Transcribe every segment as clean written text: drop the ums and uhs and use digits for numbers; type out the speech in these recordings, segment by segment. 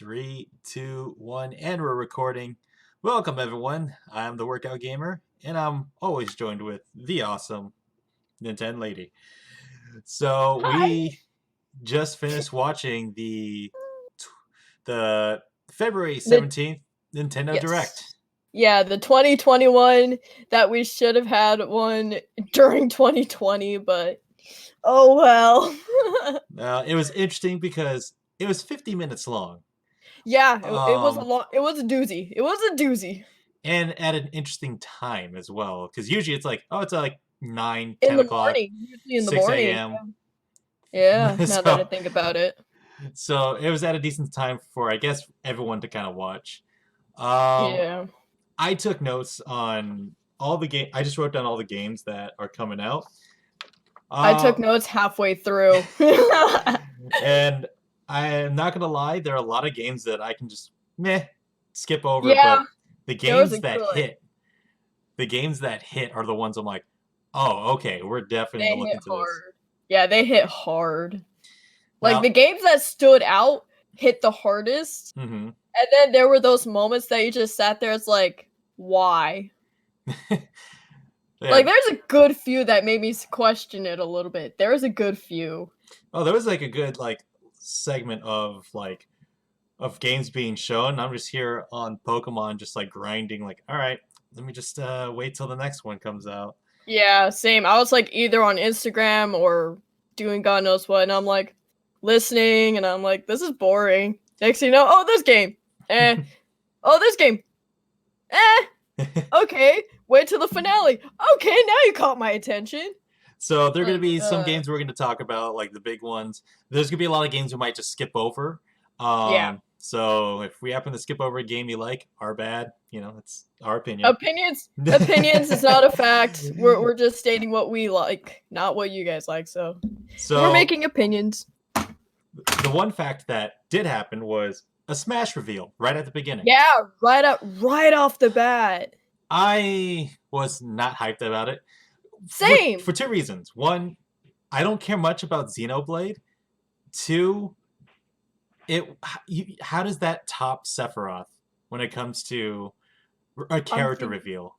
Three, two, one, and we're recording. Welcome, everyone. I'm the Workout Gamer, and I'm always joined with the awesome Nintenlady. So Hi. we just finished watching the February The 17th Nintendo Direct. yes. Yeah, the 2021 that we should have had one during 2020, but oh well. It was interesting because it was 50 minutes long. Yeah, it was a Um, long, it was a doozy. It was a doozy. and at an interesting time as well, because usually it's like, oh, it's like 9, In 10 the o'clock, morning, usually in the 6 morning. a.m. Yeah, now that I so think about it. So it was at a decent time for, I guess, everyone to kind of watch. Um, Yeah. I took notes on all the game. I just wrote down all the games that are coming out. I took Uh, notes halfway through. and I'm not gonna lie, there are a lot of games that I can just skip over. Yeah, But the there was a games good that one. hit, the games that hit are the ones I'm like, oh, okay, we're definitely They gonna look hit into this. hard. Yeah, they hit hard. Like the Now, games that stood out hit the hardest. mhm. And then there were those moments that you just sat there, it's like, why? Yeah. Like, there's a good few that made me question it a little bit. There was a good few. Oh, there was like a good segment of games being shown. I'm just here on Pokemon, just like grinding. Like, all right, let me just wait till the next one comes out. Yeah, same. I was like either on Instagram or doing God knows what, and I'm like listening, and I'm like, this is boring. Next thing you know, oh, this game. Eh. Oh, this game. Eh. Okay. Wait till the finale. Okay, now you caught my attention. So there are going to Like, be some games we're going to talk about, like the big ones. There's going to be a lot of games we might just skip over. yeah. So if we happen to skip over a game you like, our bad. It's our opinion. Opinions is not a fact. We're just stating what we like, not what you guys like. So we're So making opinions. the one fact that did happen was a Smash reveal right at the beginning. Yeah, right off the bat. I was not hyped about it Same. for two reasons. One, I don't care much about Xenoblade. Two, how does that top Sephiroth when it comes to a I'm character reveal?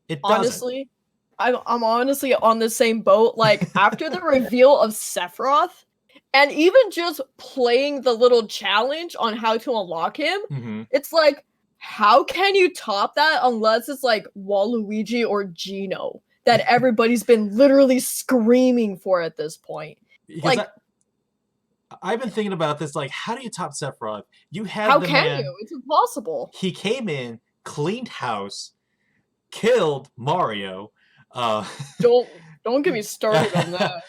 It doesn't. honestly, I'm honestly on the same boat. Like after the reveal of Sephiroth, and even just playing the little challenge on how to unlock him, Mm-hmm. it's like, how can you top that unless it's like Waluigi or Gino that everybody's been literally screaming for at this point? Because Like, I've been thinking about this. Like, how do you top Sephiroth? You had how the can man. you? It's impossible. He came in, cleaned house, killed Mario. Uh, Don't get me started on that.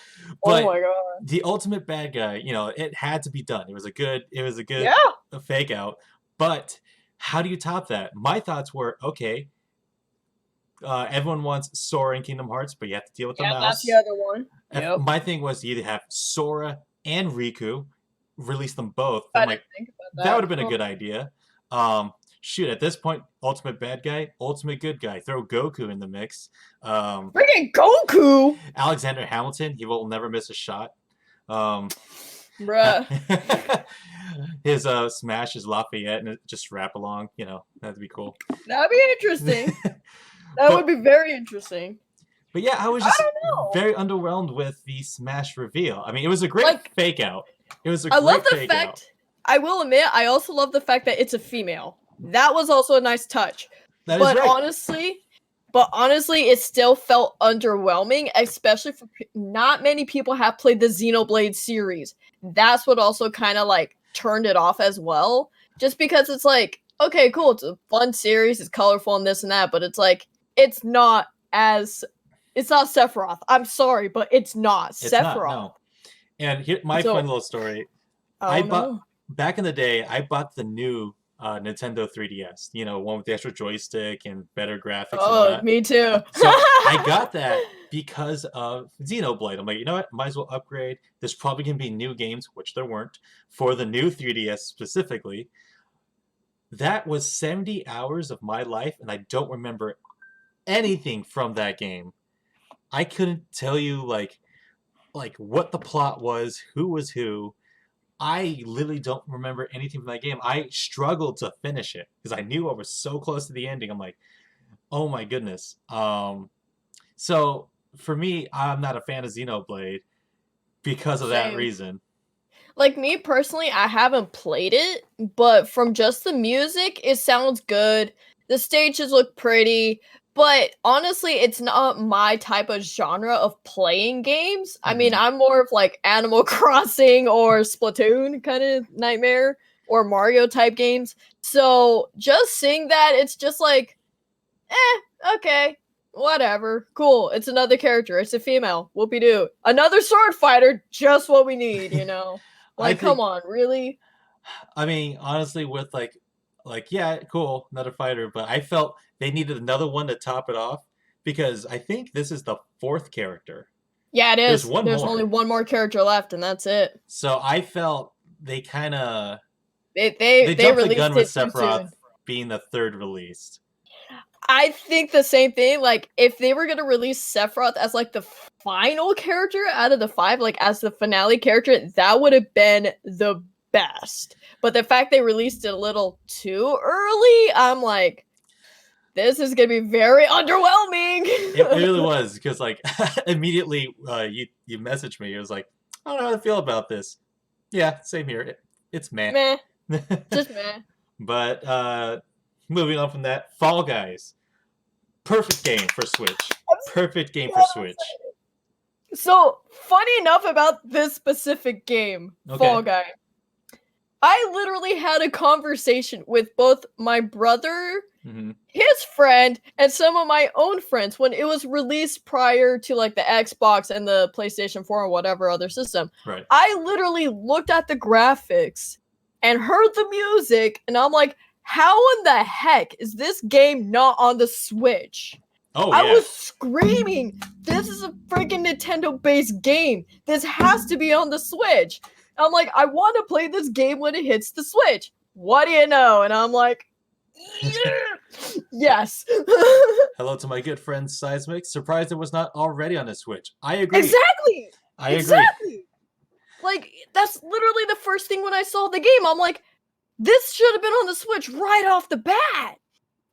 Oh but my god. the ultimate bad guy, it had to be done. It was a good Yeah. fake out. But how do you top that? My thoughts were, okay, everyone wants Sora in Kingdom Hearts, but you have to deal with the Yeah, that's the mouse. other one. Yep. My thing was to either have Sora and Riku, release them both. I'm I like, didn't think about that would that. have been a Huh. good idea. Shoot, at this point, ultimate bad guy, ultimate good guy. Throw Goku in the mix. Freaking Goku! Alexander Hamilton, he will never miss a shot. Um, Bruh. his smash is Lafayette and just rap along. That'd be cool. That'd be interesting. That would but be very interesting. but yeah, I was I just don't know. very underwhelmed with the Smash reveal. I mean, it was a great Like, fake out. It was a I love great the fake out. fact, I will admit, I also love the fact that it's a female. That was also a nice touch. That is But right. honestly, it still felt underwhelming, especially for not many people have played the Xenoblade series. That's what also kind of like turned it off as well. Just because it's like, okay, cool, it's a fun series, it's colorful and this and that, but it's like, it's not as, it's not Sephiroth. I'm sorry, but it's not It's not, Sephiroth. no. And here, my So, fun little story. I don't know. Back in the day, I bought the new Nintendo 3DS. One with the extra joystick and better graphics and Oh, whatnot. me too. So I got that because of Xenoblade. I'm like, you know what? Might as well upgrade. There's probably gonna be new games, which there weren't, for the new 3DS specifically. That was 70 hours of my life, and I don't remember anything from that game. I couldn't tell you like what the plot was, who was who. I literally don't remember anything from that game. I struggled to finish it because I knew I was so close to the ending. I'm like, oh my goodness. So for me, I'm not a fan of Xenoblade because of that Same. reason. Like me personally, I haven't played it, but from just the music, it sounds good. The stages look pretty, but honestly, it's not my type of genre of playing games. I mean, Hmm. I'm more of like Animal Crossing or Splatoon kind of nightmare or Mario type games. So just seeing that, it's just like, okay, whatever, cool. It's another character. It's a female. Whoopie doo. Another sword fighter. Just what we need. You know. I Like, come think, on, really? I mean, honestly, with like yeah, cool, another fighter, but I felt they needed another one to top it off because I think this is the fourth character. Yeah, it There's is. one There's only more. one more character left, and that's it. So I felt they kind of They they they they jumped the gun released with it too Sephiroth soon. being the third released. I think the same thing. Like, if they were gonna release Sephiroth as like the final character out of the five, like as the finale character, that would have been the best. But the fact they released it a little too early, I'm like, this is gonna be very It underwhelming. really was because like immediately you messaged me. It was like, I don't know how to feel about this. Yeah, same here. It's meh. Meh, just meh. But moving on from that, Fall Guys, perfect game for Switch. Perfect game for Switch. So funny enough about this specific game, Fall Okay. Guy. I literally had a conversation with both my brother, Hmm. his friend, and some of my own friends when it was released prior to like the Xbox and the PlayStation 4 or whatever other system. Right. I literally looked at the graphics and heard the music, and I'm like, how in the heck is this game not on the Switch? Oh I yeah. was screaming, this is a freaking Nintendo based game. This has to be on the Switch. I'm like, I want to play this game when it hits the Switch. What do you know? And I'm like, yeah! Yes. Hello to my good friend Seismic. Surprised it was not already on the Switch. I agree. Exactly. I agree. Exactly. Like, that's literally the first thing when I saw the game. I'm like, this should have been on the Switch right off the bat.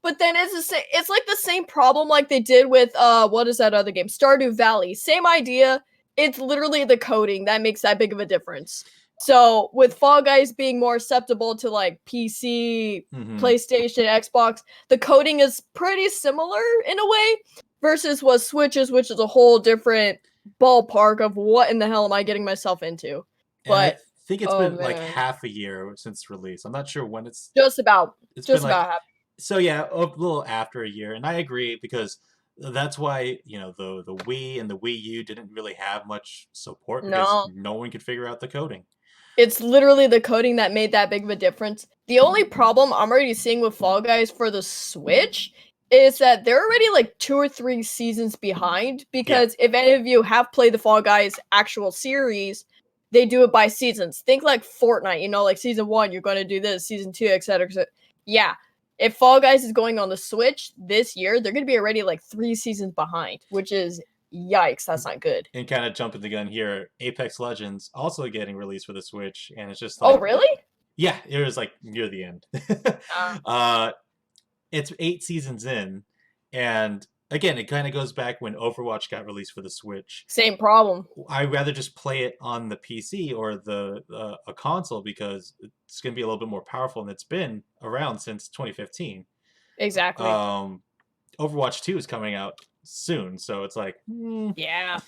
But then it's like the same problem like they did with what is that other game? Stardew Valley. Same idea. It's literally the coding that makes that big of a difference. So with Fall Guys being more acceptable to like PC, Hmm. PlayStation, Xbox, the coding is pretty similar in a way versus what Switch is, which is a whole different ballpark of what in the hell am I getting myself into. And I But think it's oh been like man, half a year since release. I'm not sure when it's. just about, It's been just like about happy. so yeah, a little after a year, and I agree because that's why the Wii and the Wii U didn't really have much support because No. no one could figure out the coding. It's literally the coding that made that big of a difference. The only problem I'm already seeing with Fall Guys for the Switch is that they're already like 2 or 3 seasons behind. Yeah, Because if any of you have played the Fall Guys actual series, they do it by seasons. Think like Fortnite, like season 1, you're going to do this, season 2, etc. Yeah. If Fall Guys is going on the Switch this year, they're going to be already like 3 seasons behind, which is yikes. That's not good. and kind of jumping the gun here, Apex Legends also getting released for the Switch, and it's just Oh, like really? yeah, it was like near the end. Uh, uh, it's 8 seasons in, and again, it kind of goes back when Overwatch got released for the Switch. Same problem. I'd rather just play it on the PC or the a console because it's going to be a little bit more powerful, and it's been around since 2015. Exactly. Um, Overwatch 2 is coming out soon, so it's like, Yeah.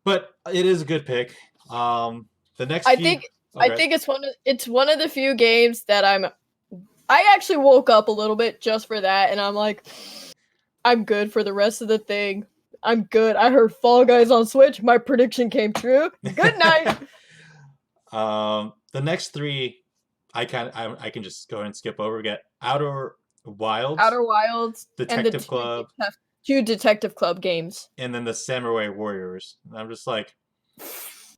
but it is a good pick. The next I few, think I okay, think it's one of the few games that I actually woke up a little bit just for that, and I'm like, I'm good for the rest of the thing. I'm good. I heard Fall Guys on Switch. My prediction came true. Good night. the next three, I can just go ahead and skip over. We got Outer Wilds, Outer Wilds and the Detective Club, two Detective Club games. and then the Samurai Warriors. And I'm just like,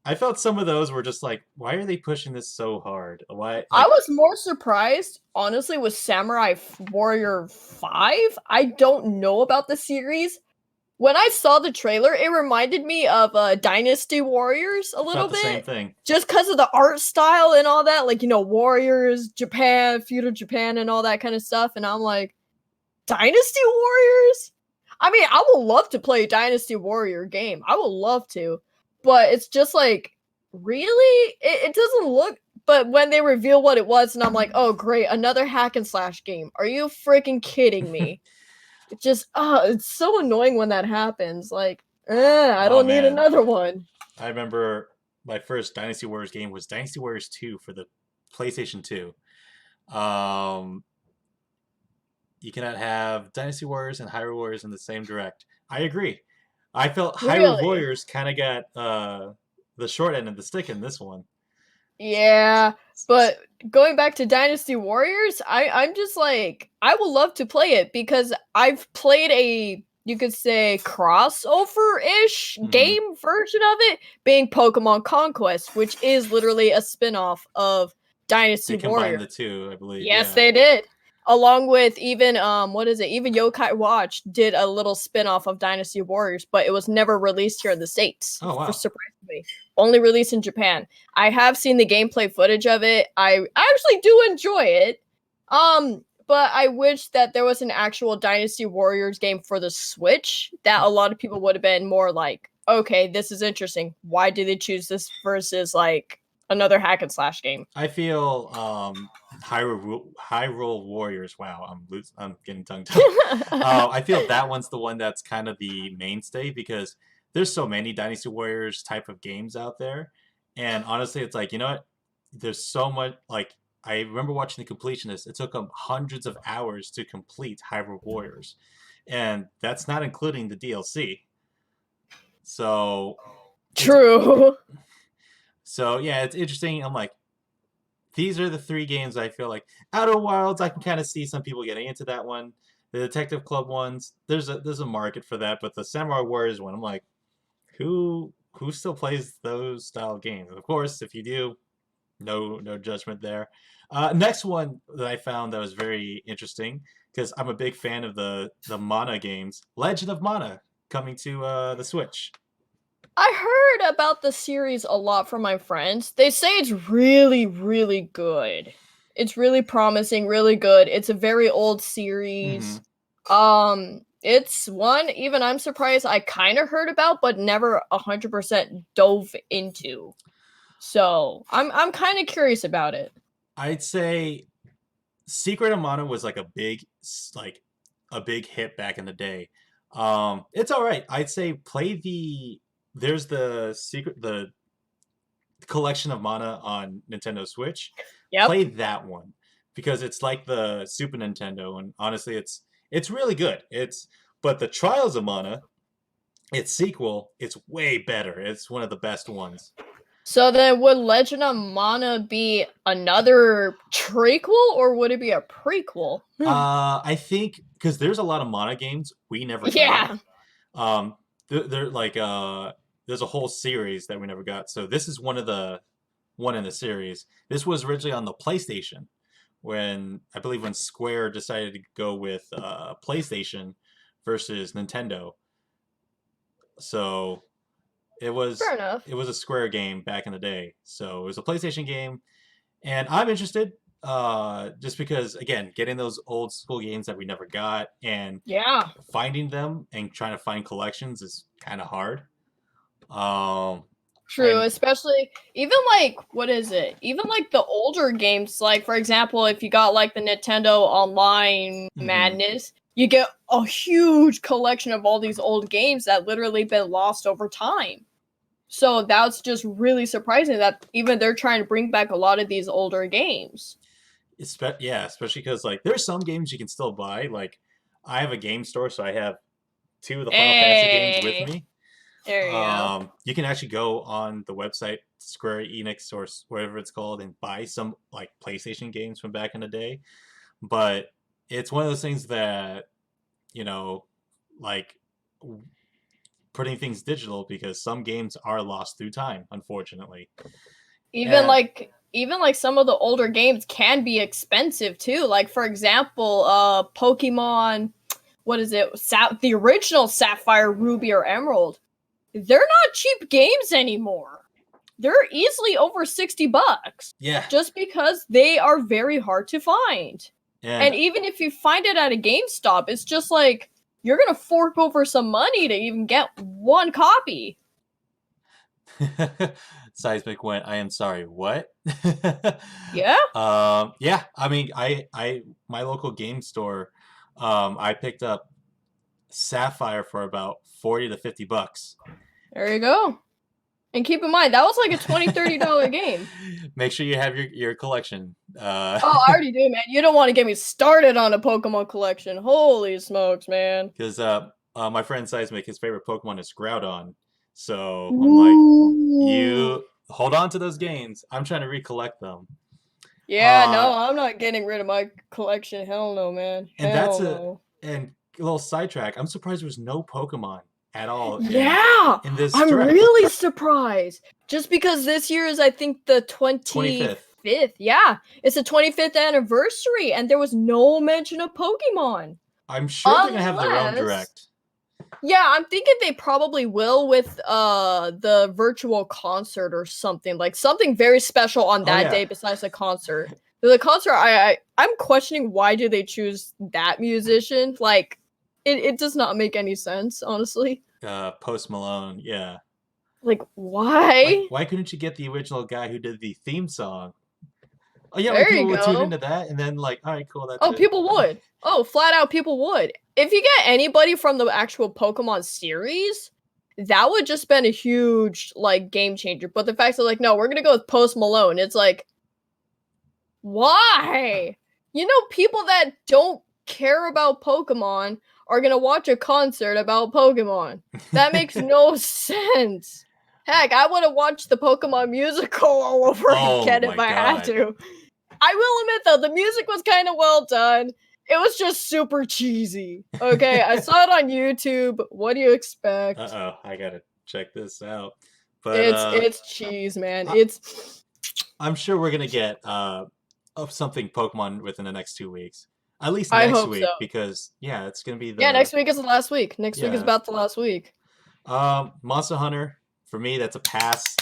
I felt some of those were just like, why are they pushing this so hard? Why, I like, was more surprised, honestly, with Samurai Warrior 5. I don't know about the series, when I saw the trailer, it reminded me of Dynasty Warriors a I thought little the same bit, thing. just because of the art style and all that. Like, Warriors, Japan, feudal Japan, and all that kind of stuff. And I'm like, Dynasty Warriors? I mean, I would love to play a Dynasty Warrior game. I would love to. But it's just like, really? It doesn't look. But when they reveal what it was, and I'm like, oh, great, another hack and slash game. Are you freaking kidding me? It just, it's so annoying when that happens. Like, I Oh don't need man, another one. I remember my first Dynasty Warriors game was Dynasty Warriors 2 for the PlayStation 2. Um, you cannot have Dynasty Warriors and Hyrule Warriors in the same direct. I agree. I felt Hyrule Really? Warriors kind of got the short end of the stick in this one. Yeah, but going back to Dynasty Warriors, I'm just like, I would love to play it because I've played a, you could say, crossover-ish Hmm. game version of it, being Pokemon Conquest, which is literally a spin-off of Dynasty They combined Warriors. the two, I believe. Yes, Yeah. they did. Along with even what is it? Even Yokai Watch did a little spin-off of Dynasty Warriors, but it was never released here in the States, Oh for wow. surprisingly. Only released in Japan. I have seen the gameplay footage of it. I actually do enjoy it. But I wish that there was an actual Dynasty Warriors game for the Switch that a lot of people would have been more like, okay, this is interesting. Why did they choose this versus like another hack and slash game? I feel Hyrule Warriors. Wow, I'm getting tongue tied. I feel that one's the one that's kind of the mainstay because there's so many Dynasty Warriors type of games out there, and honestly, it's like, you know what? There's so much. Like, I remember watching the completionist. It took them hundreds of hours to complete Hyrule Warriors, and that's not including the DLC. So it's True. yeah, it's interesting. I'm like, these are the three games I feel like. Outer Wilds, I can kind of see some people getting into that one. The Detective Club ones, there's a market for that, but the Samurai Warriors one, I'm like, who still plays those style games? Of course, if you do, no judgment there. Next one that I found that was very interesting because I'm a big fan of the Mana games. Legend of Mana coming to the Switch. I heard about the series a lot from my friends. They say it's really, really good. It's really promising, really good. It's a very old Hmm. series. It's one even I'm surprised I kind of heard about, but never 100% dove into. So I'm kind of curious about it. I'd say Secret of Mana was like like a big hit back in the day. It's all right. I'd say play there's the collection of Mana on Nintendo Switch. Yep. Play that one because it's like the Super Nintendo, and honestly, it's really good. It's but the Trials of Mana, its sequel, it's way better. It's one of the best ones. So then would Legend of Mana be another trequel or would it be a prequel? I think because there's a lot of Mana games we never got. Yeah. Um, they're like there's a whole series that we never got. So this is one in the series. This was originally on the PlayStation when I believe when Square decided to go with PlayStation versus Nintendo. So it Fair was enough. it was a Square game back in the day. So it was a PlayStation game, and I'm interested just because again, getting those old school games that we never got and Yeah. finding them and trying to find collections is kind of hard. Um, True, and especially even like what is it? Even like the older games, like for example, if you got like the Nintendo Online mhm. Madness, you get a huge collection of all these old games that literally been lost over time. So that's just really surprising that even they're trying to bring back a lot of these older games. Yeah, especially because like there's some games you can still buy. Like I have a game store, so I have two of the Final Fantasy games with Hey, me. there you go. You can actually go on the website Square Enix or whatever it's called and buy some like PlayStation games from back in the day. But it's one of those things that you know, like putting things digital because some games are lost through time, unfortunately. even And like even like some of the older games can be expensive too. Like for example, Pokemon what is it? The original Sapphire, Ruby, or Emerald. They're not cheap games anymore. They're easily over $60 Yeah. just because they are very hard to find. And And even if you find it at a GameStop, it's just like you're gonna fork over some money to even get one copy. Seismic went, I am sorry, what? Yeah? Yeah, I mean, my local game store, I picked up Sapphire for about 40 to 50 bucks. There you go. And keep in mind, that was like a $20, $30 game. Make sure you have your collection. Oh, I already do, man. You don't want to get me started on a Pokemon collection. Holy smokes, man. Because my friend Seismic, his favorite Pokemon is Groudon. So I'm like, Ooh. you hold on to those games. I'm trying to recollect them. Yeah, Uh, no, I'm not getting rid of my collection. Hell no, man. and Hell that's a no. and a little sidetrack. I'm surprised there was no Pokemon at all Yeah, in this I'm direct. really surprised. Just because this year is, I think, the 25th. 25th. Yeah, it's the 25th anniversary, and there was no mention of Pokemon. I'm sure they're gonna have their own Unless- direct. Yeah, I'm thinking they probably will with the virtual concert or something, like something very special on that yeah. day besides the concert. The concert, I'm questioning why do they choose that musician? Like, it does not make any sense, honestly. Post Malone, yeah. Like, why? Why couldn't you get the original guy who did the theme song? Oh yeah, like There you people would tune go. into that and then like, all right, cool, that's Oh, it. people would. Oh, flat out, people would. If you get anybody from the actual Pokemon series, that would just been a huge like game changer. But the fact that like, no, we're gonna go with Post Malone. It's like, why? You know, people that don't care about Pokemon are gonna watch a concert about Pokemon. That makes no sense. Heck, I would have watched the Pokemon musical all over again if I had to. I will admit though, the music was kind of well done. It was just super cheesy. Okay, I saw it on YouTube. What do you expect? Uh-oh, I gotta check this out. But It's cheese, man. I'm sure we're gonna get of something Pokemon within the next 2 weeks. At least I next hope week, so. because yeah, it's gonna be the Yeah, next week is the last week. Next week is Yeah. about the last week. Monster Hunter, for me, that's a pass.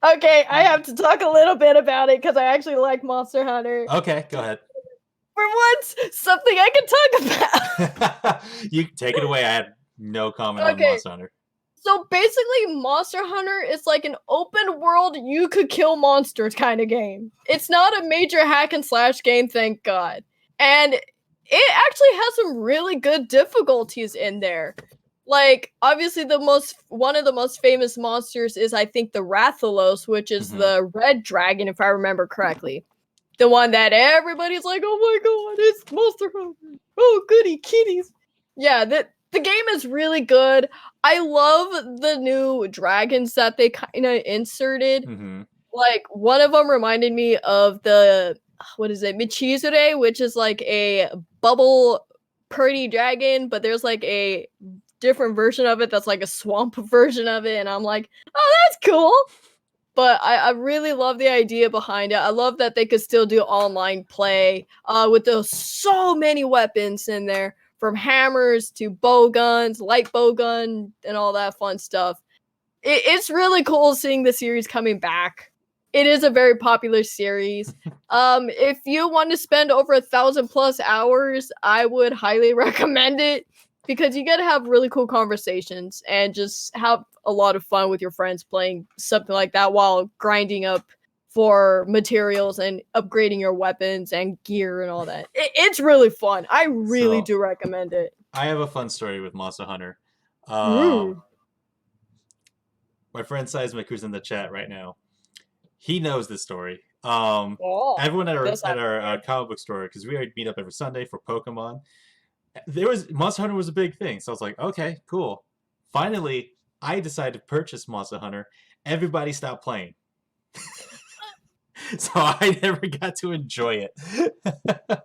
Okay, I have to talk a little bit about it because I actually like Monster Hunter. Okay, go ahead. For once, something I can talk about. You take it away. I had no comment on Okay. Monster Hunter. So basically, Monster Hunter is like an open world, you could kill monsters kind of game. It's not a major hack and slash game, thank God. And it actually has some really good difficulties in there. Like, obviously, one of the most famous monsters is, I think, the Rathalos, which is the red dragon, if I remember correctly. The one that everybody's like, oh my god, it's Monster Hunter. Oh, goody kitties. Yeah, the game is really good. I love the new dragons that they kind of inserted. Like, one of them reminded me of the, what is it, Michizure, which is like a bubble pretty dragon, but there's like a different version of it that's like a swamp version of it, and I'm like, oh, that's cool. But I really love the idea behind it. I love that they could still do online play with those so many weapons in there, from hammers to bow guns, light bow gun, and all that fun stuff. It's really cool seeing the series coming back. It is a very popular series. If you want to spend over 1,000+ hours, I would highly recommend it because you get to have really cool conversations and just have a lot of fun with your friends playing something like that while grinding up for materials and upgrading your weapons and gear and all that. It's really fun. I really do recommend it. I have a fun story with Monster Hunter. My friend Seismic, who's in the chat right now, he knows this story. Everyone at our comic book store, because we would meet up every Sunday for Pokemon. Monster Hunter was a big thing, so I was like, okay, cool. Finally, I decided to purchase Monster Hunter. Everybody stopped playing. So I never got to enjoy it.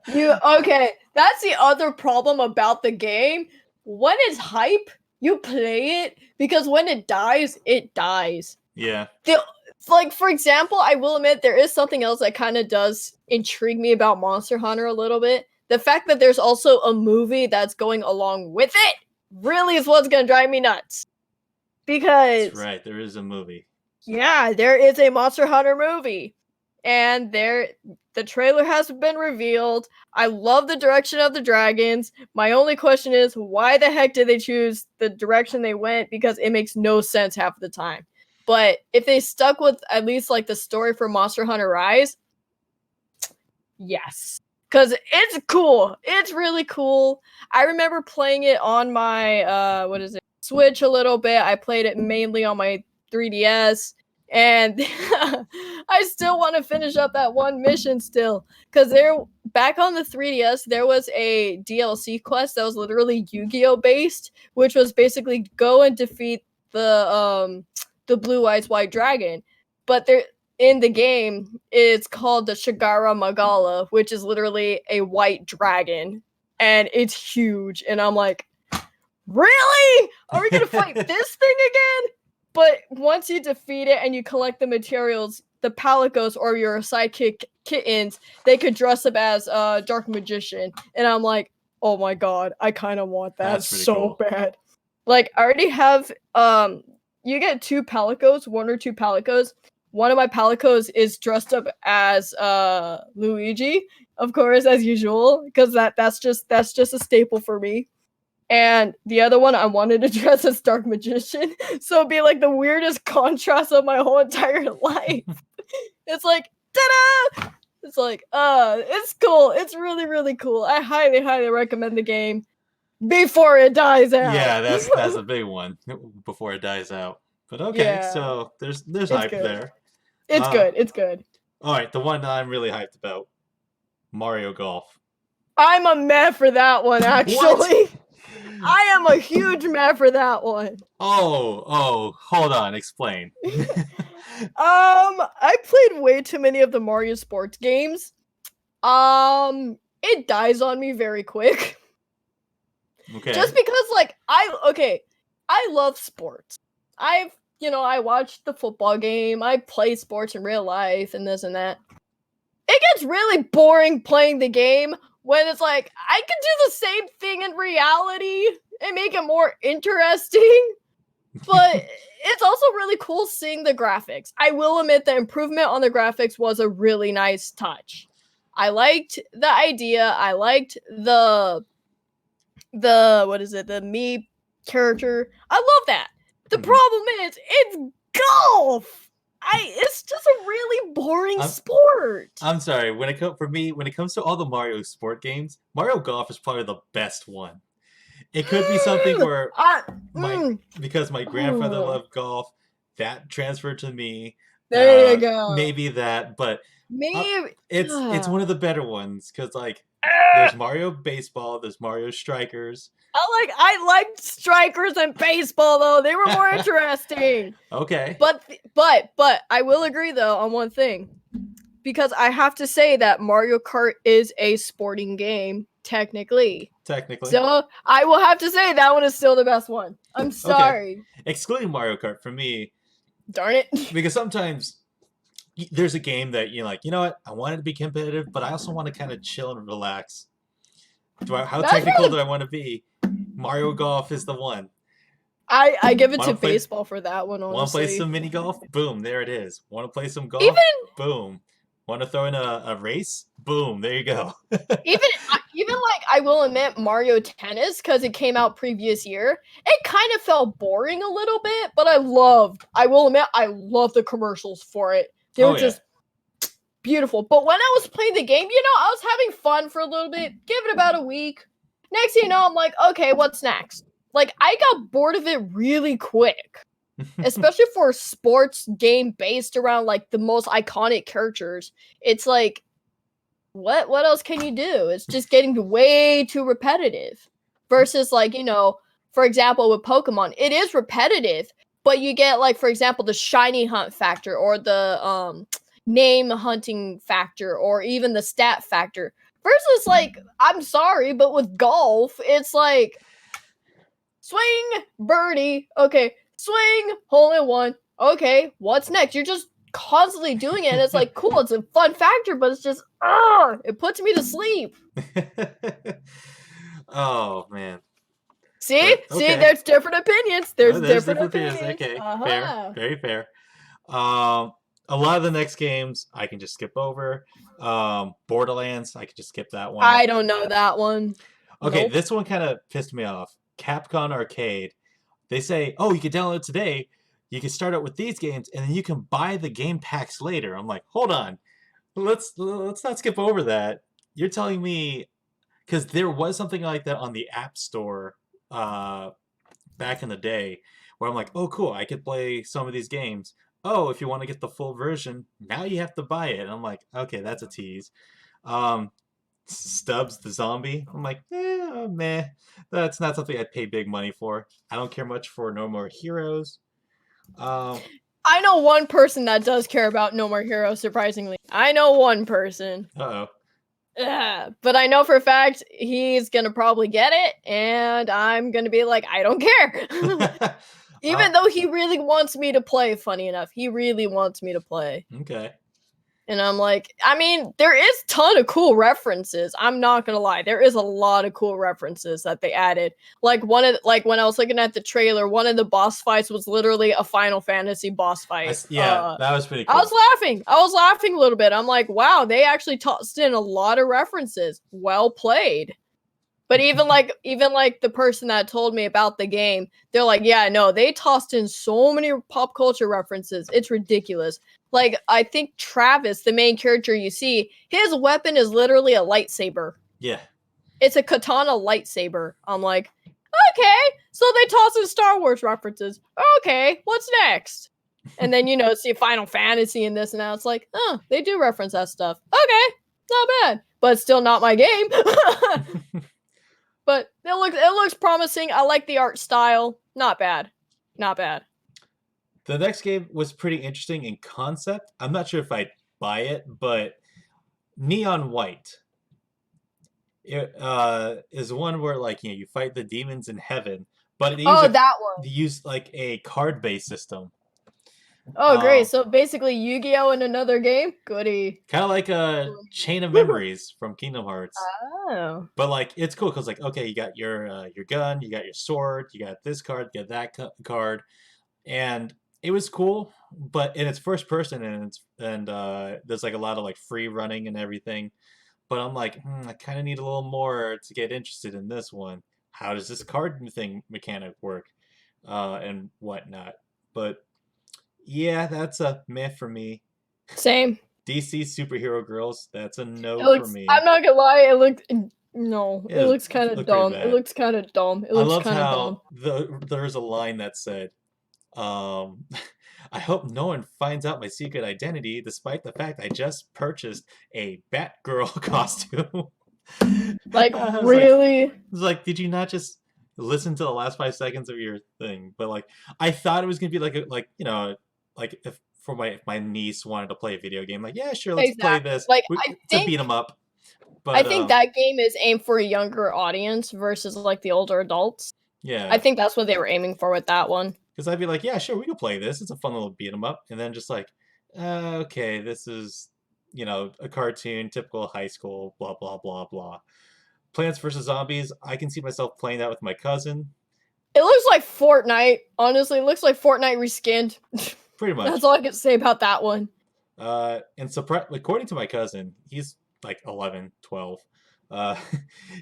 Okay, that's the other problem about the game. When it's hype, you play it, because when it dies, it dies. Yeah. Like, for example, I will admit there is something else that kind of does intrigue me about Monster Hunter a little bit. the fact that there's also a movie that's going along with it really is what's gonna drive me nuts. That's Because right. There is a movie. yeah, there is a Monster Hunter movie. And the trailer has been revealed. I love the direction of the dragons. My only question is, why the heck did they choose the direction they went? Because it makes no sense half of the time. But if they stuck with at least like the story for Monster Hunter Rise, yes. Because it's cool. It's really cool. I remember playing it on my Switch a little bit. I played it mainly on my 3DS. And I still want to finish up that one mission still. Because back on the 3DS, there was a DLC quest that was literally Yu-Gi-Oh! Based, which was basically go and defeat the blue eyes white dragon. But there in the game, it's called the Shigara Magala, which is literally a white dragon. And it's huge. And I'm like, really? Are we gonna fight this thing again? But once you defeat it and you collect the materials, the Palicos or your sidekick kittens, they could dress up as Dark Magician. And I'm like, oh my god, I kind of want that so cool. bad. Like, I already have, you get 2 Palicos, 1 or 2 Palicos. One of my Palicos is dressed up as Luigi, of course, as usual, because that's just a staple for me. And the other one, I wanted to dress as Dark Magician, so it'd be like the weirdest contrast of my whole entire life. It's like, ta-da! It's like, it's cool. It's really, really cool. I highly, highly recommend the game before it dies out. Yeah, that's a big one before it dies out. But okay, Yeah. so there's It's hype good. there. It's good. It's good. All right, the one I'm really hyped about, Mario Golf. I'm a meh for that one, actually. What? I am a huge meh for that one. Oh, hold on, explain. I played way too many of the Mario sports games. It dies on me very quick. Okay. Just because, like, I love sports. I watch the football game. I play sports in real life and this and that. It gets really boring playing the game when it's like, I could do the same thing in reality and make it more interesting. But it's also really cool seeing the graphics. I will admit the improvement on the graphics was a really nice touch. I liked the idea. I liked the me character. I love that. The problem is, it's golf. It's just a really boring sport. I'm sorry. When it comes to all the Mario sport games, Mario Golf is probably the best one. It could be something where because my grandfather loved golf, that transferred to me. There you go. Maybe that, but maybe it's one of the better ones because like there's Mario Baseball, there's Mario Strikers. I liked Strikers and baseball though. They were more interesting. Okay. But I will agree though on one thing. Because I have to say that Mario Kart is a sporting game, technically. So I will have to say that one is still the best one. I'm sorry. Okay. Excluding Mario Kart for me. Darn it. Because sometimes there's a game that you're like, you know what? I want it to be competitive, but I also want to kind of chill and relax. How technical do I want to be? Mario Golf is the one. I give it to baseball for that one, honestly. Want to play some mini golf? Boom, there it is. Want to play some golf? Boom. Want to throw in a race? Boom, there you go. even like, I will admit, Mario Tennis, because it came out previous year, it kind of felt boring a little bit, but I will admit, I love the commercials for it. They were just beautiful. But when I was playing the game, I was having fun for a little bit, give it about a week. Next thing you know, I'm like, okay, what's next? Like, I got bored of it really quick. Especially for a sports game based around, like, the most iconic characters. It's like, what else can you do? It's just getting way too repetitive. Versus, like, for example, with Pokemon, it is repetitive, but you get, like, for example, the shiny hunt factor, or the name hunting factor, or even the stat factor. Versus, like, I'm sorry, but with golf, it's like, swing, birdie, okay, swing, hole in one, okay, what's next? You're just constantly doing it. And it's like cool, it's a fun factor, but it's just it puts me to sleep. Oh man. See, But see, okay. there's different opinions. There's There's different different opinions. opinions. Okay. Fair. Uh-huh. Very fair. A lot of the next games I can just skip over. Borderlands, I can just skip that one. I don't know that one. Okay, Nope. this one kind of pissed me off. Capcom Arcade. They say, "Oh, you can download it today. You can start out with these games, and then you can buy the game packs later." I'm like, hold on, let's not skip over that. You're telling me because there was something like that on the App Store uh, back in the day, where I'm like, "Oh, cool, I could play some of these games." Oh, if you want to get the full version, now you have to buy it. And I'm like, okay, that's a tease. Um, Stubbs the zombie. I'm like, meh. That's not something I'd pay big money for. I don't care much for No More Heroes. Um, I know one person that does care about No More Heroes, surprisingly. I know one person. uh But I know for a fact he's gonna probably get it, and I'm gonna be like, I don't care. oh. Even though he really wants me to play, funny enough, he really wants me to play. Okay. And I'm like, I mean, there is a ton of cool references. I'm not gonna lie, there is a lot of cool references that they added. Like when I was looking at the trailer, one of the boss fights was literally a Final Fantasy boss fight. Yeah, that was pretty I cool. was laughing. I was laughing a little bit. I'm like, wow, they actually tossed in a lot of references. Well played. But even like the person that told me about the game, they're like, yeah, no, they tossed in so many pop culture references. It's ridiculous. Like I think Travis, the main character you see, his weapon is literally a lightsaber. Yeah. It's a katana lightsaber. I'm like, okay, so they toss in Star Wars references. Okay, what's next? And then see Final Fantasy and this and that. It's like, oh, they do reference that stuff. Okay, not bad, but still not my game. But it looks promising. I like the art style. Not bad. Not bad. The next game was pretty interesting in concept. I'm not sure if I'd buy it, but Neon White is one where like you fight the demons in heaven, but they use Oh, that one. like a card-based system. Oh, great. So basically Yu-Gi-Oh! In another game? Goody. Kind of like a Chain of Memories from Kingdom Hearts. Oh. But like it's cool because like okay, you got your gun, you got your sword, you got this card, you got that card, and it was cool. But in its first person and there's like a lot of like free running and everything. But I'm like, I kind of need a little more to get interested in this one. How does this card thing mechanic work, and whatnot? But yeah, that's a meh for me. Same. DC superhero girls, that's a no It for looks. me. I'm not gonna lie. It looked. No, it It looks kind of looked pretty dumb. It bad. looks kind of dumb. It I looks loved kind of dumb. how there's a line that said, um, "I hope no one finds out my secret identity, despite the fact I just purchased a Batgirl costume." Like I really. was like, did you not just listen to the last 5 seconds of your thing? But like, I thought it was gonna be like like if my niece wanted to play a video game, like yeah, sure, let's play Exactly. this. Like To beat them up. I But think that game is aimed for a younger audience versus like the older adults. I yeah, think that's what they were aiming for with that one. because I'd be like, yeah, sure, we can play this. It's a fun little beat 'em up, and then just like, okay, this is a cartoon, typical high school, blah blah blah blah. Plants vs Zombies. I can see myself playing that with my cousin. It looks like Fortnite. Honestly, it looks like Fortnite reskinned. Pretty much. That's all I can say about that one. And according to my cousin, he's like 11, 12. Uh,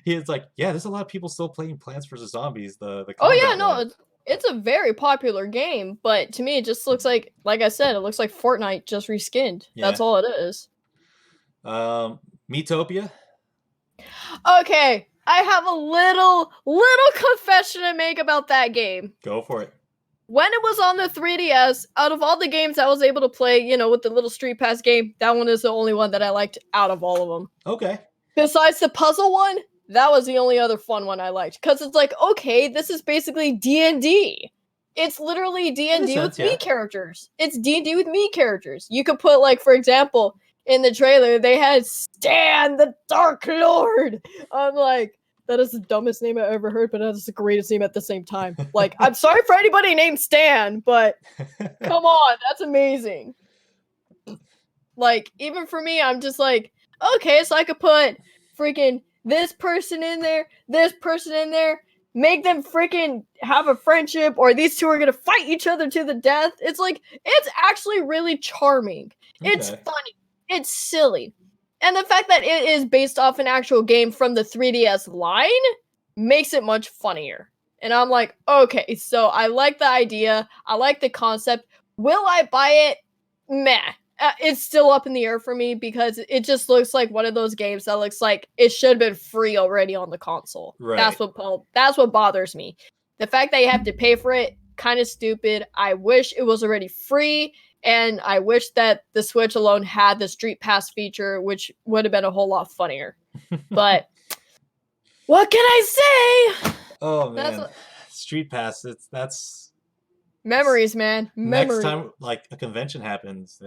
he's like, yeah, there's a lot of people still playing Plants vs Zombies, the Oh yeah, combat no, one. it's a very popular game, but to me it just looks like I said, it looks like Fortnite just reskinned. Yeah. That's all it is. Metopia. Okay, I have a little confession to make about that game. Go for it. When it was on the 3DS, out of all the games I was able to play, with the little Street Pass game, that one is the only one that I liked out of all of them. Okay. Besides the puzzle one, that was the only other fun one I liked. Because it's like, okay, this is basically D&D. It's literally D&D with me characters. It's D&D with me characters. You could put, like, for example, in the trailer, they had Stan the Dark Lord. I'm like, that is the dumbest name I've ever heard, but that is the greatest name at the same time. Like, I'm sorry for anybody named Stan, but come on, that's amazing. Like, even for me, I'm just like, okay, so I could put freaking this person in there, this person in there, make them freaking have a friendship, or these two are gonna fight each other to the death. It's like, it's actually really charming. It's Okay. funny. It's silly. And the fact that it is based off an actual game from the 3DS line makes it much funnier. And I'm like, okay, so I like the idea. I like the concept. Will I buy it? Meh. It's still up in the air for me because it just looks like one of those games that looks like it should have been free already on the console. Right. That's what bothers me. The fact that you have to pay for it, kind of stupid. I wish it was already free, and I wish that the Switch alone had the Street Pass feature, which would have been a whole lot funnier. But what can I say? Oh That's man, Street Pass. That's memories, man. next Memories. time like a convention happens.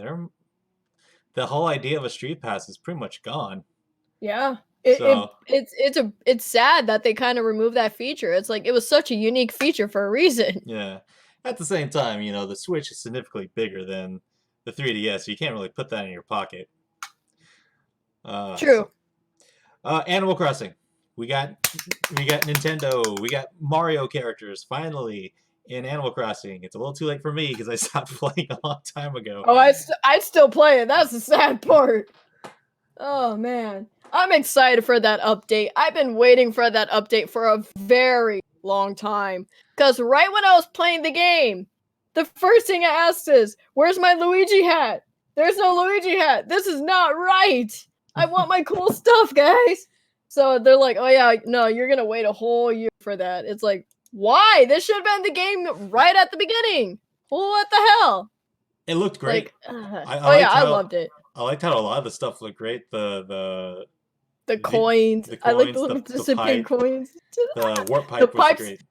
The whole idea of a Street Pass is pretty much gone. Yeah. So It's sad that they kind of removed that feature. It's like it was such a unique feature for a reason. yeah. At the same time, the Switch is significantly bigger than the 3DS, so you can't really put that in your pocket. Uh, so, True. Animal Crossing. We got Nintendo. We got Mario characters finally in Animal Crossing. It's a little too late for me because I stopped playing a long time ago. Oh, I'd still play it. That's the sad part. Oh man, I'm excited for that update. I've been waiting for that update for a very long time. Cause right when I was playing the game, the first thing I asked is, "Where's my Luigi hat?" There's no Luigi hat. This is not right. I want my cool stuff, guys. So they're like, "Oh yeah, no, you're gonna wait a whole year for that." It's like, why? This should have been the game right at the beginning. What the hell? It looked great. Like, I oh yeah, liked I how loved it. I liked how a lot of the stuff looked great. The The coins. the I like the coins, little the recipient pipe, coins. the warp The pipe was pipes. great.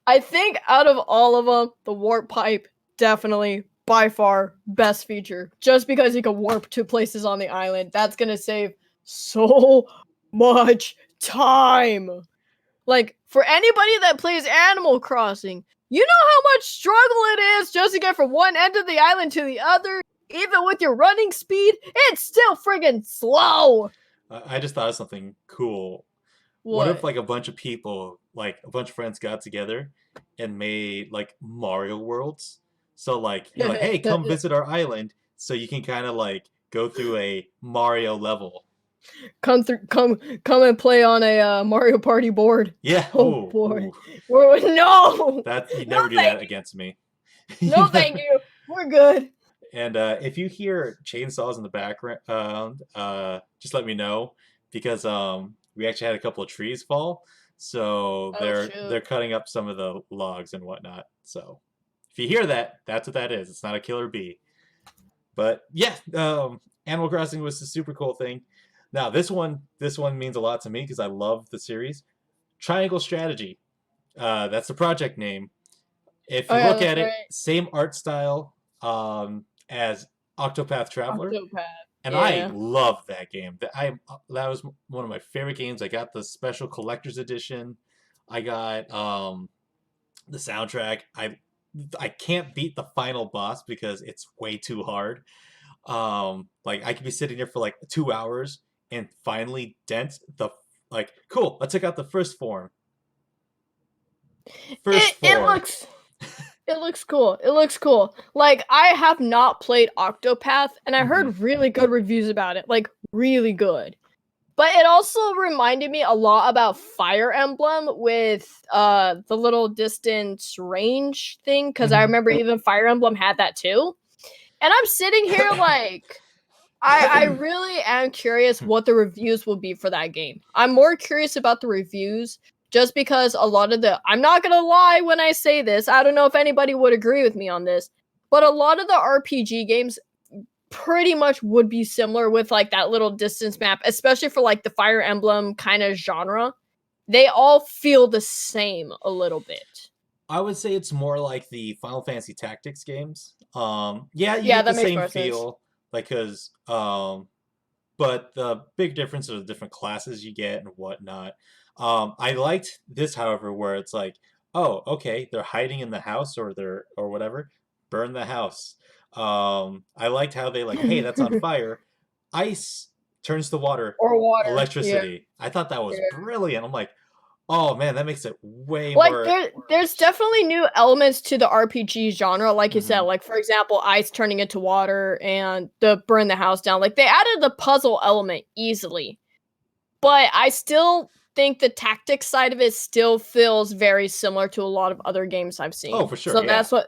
I think out of all of them, the warp pipe definitely by far best feature. Just because you can warp to places on the island, that's gonna save so much time. Like for anybody that plays Animal Crossing, you know how much struggle it is just to get from one end of the island to the other. Even with your running speed, it's still friggin' slow. I just thought of something cool. What if What? like a bunch of people, like a bunch of friends got together and made like Mario worlds? So like you're like, hey, come visit our island so you can kind of like go through a Mario level. Come and play on a Mario Party board. Yeah. Oh Oh, boy, ooh. no, That you'd no, never do thank that you, against me. no, You'd thank never. you. We're good. And if you hear chainsaws in the background, just let me know because we actually had a couple of trees fall, so Oh they're shoot. cutting up some of the logs and whatnot. So if you hear that, that's what that is. It's not a killer bee. But yeah, Animal Crossing was a super cool thing. Now this one means a lot to me because I love the series. Triangle Strategy. That's the project name. If Oh you yeah, look that's at right. it, same art style as Octopath Traveler, Octopath. and I Yeah. love that game. That was one of my favorite games. I got the special collector's edition. I got the soundtrack. I can't beat the final boss because it's way too hard. Like I could be sitting there for like 2 hours and finally dent the like. Cool. Let's check out the first form. First It form. looks it looks cool. It looks cool. Like I have not played Octopath, and I Hmm. heard really good reviews about it. Like really good. But it also reminded me a lot about Fire Emblem with the little distance range thing, because I Hmm. remember even Fire Emblem had that too. And I'm sitting here like I really am curious what the reviews will be for that game. I'm more curious about the reviews just because a lot of the I'm not gonna lie when I say this, I don't know if anybody would agree with me on this, but a lot of the RPG games pretty much would be similar with like that little distance map, especially for like the Fire Emblem kind of genre. They all feel the same a little bit. I would say it's more like the Final Fantasy Tactics games. Yeah, you Yeah, get the that makes same more sense. feel, like because but the big difference are the different classes you get and whatnot. I liked this, however, where it's like, oh, okay, they're hiding in the house or they're or whatever, burn the house. I liked how they like, hey, that's on fire. Ice turns to water, Or water. Yeah. electricity. I thought that was Yeah. brilliant. I'm like, oh man, that makes it way Like more. there's definitely new elements to the RPG genre, like you said. Mhm. Like for example, ice turning into water and the burn the house down. Like they added the puzzle element easily. But I still think the tactics side of it still feels very similar to a lot of other games I've Oh, seen. for sure, So yeah. that's what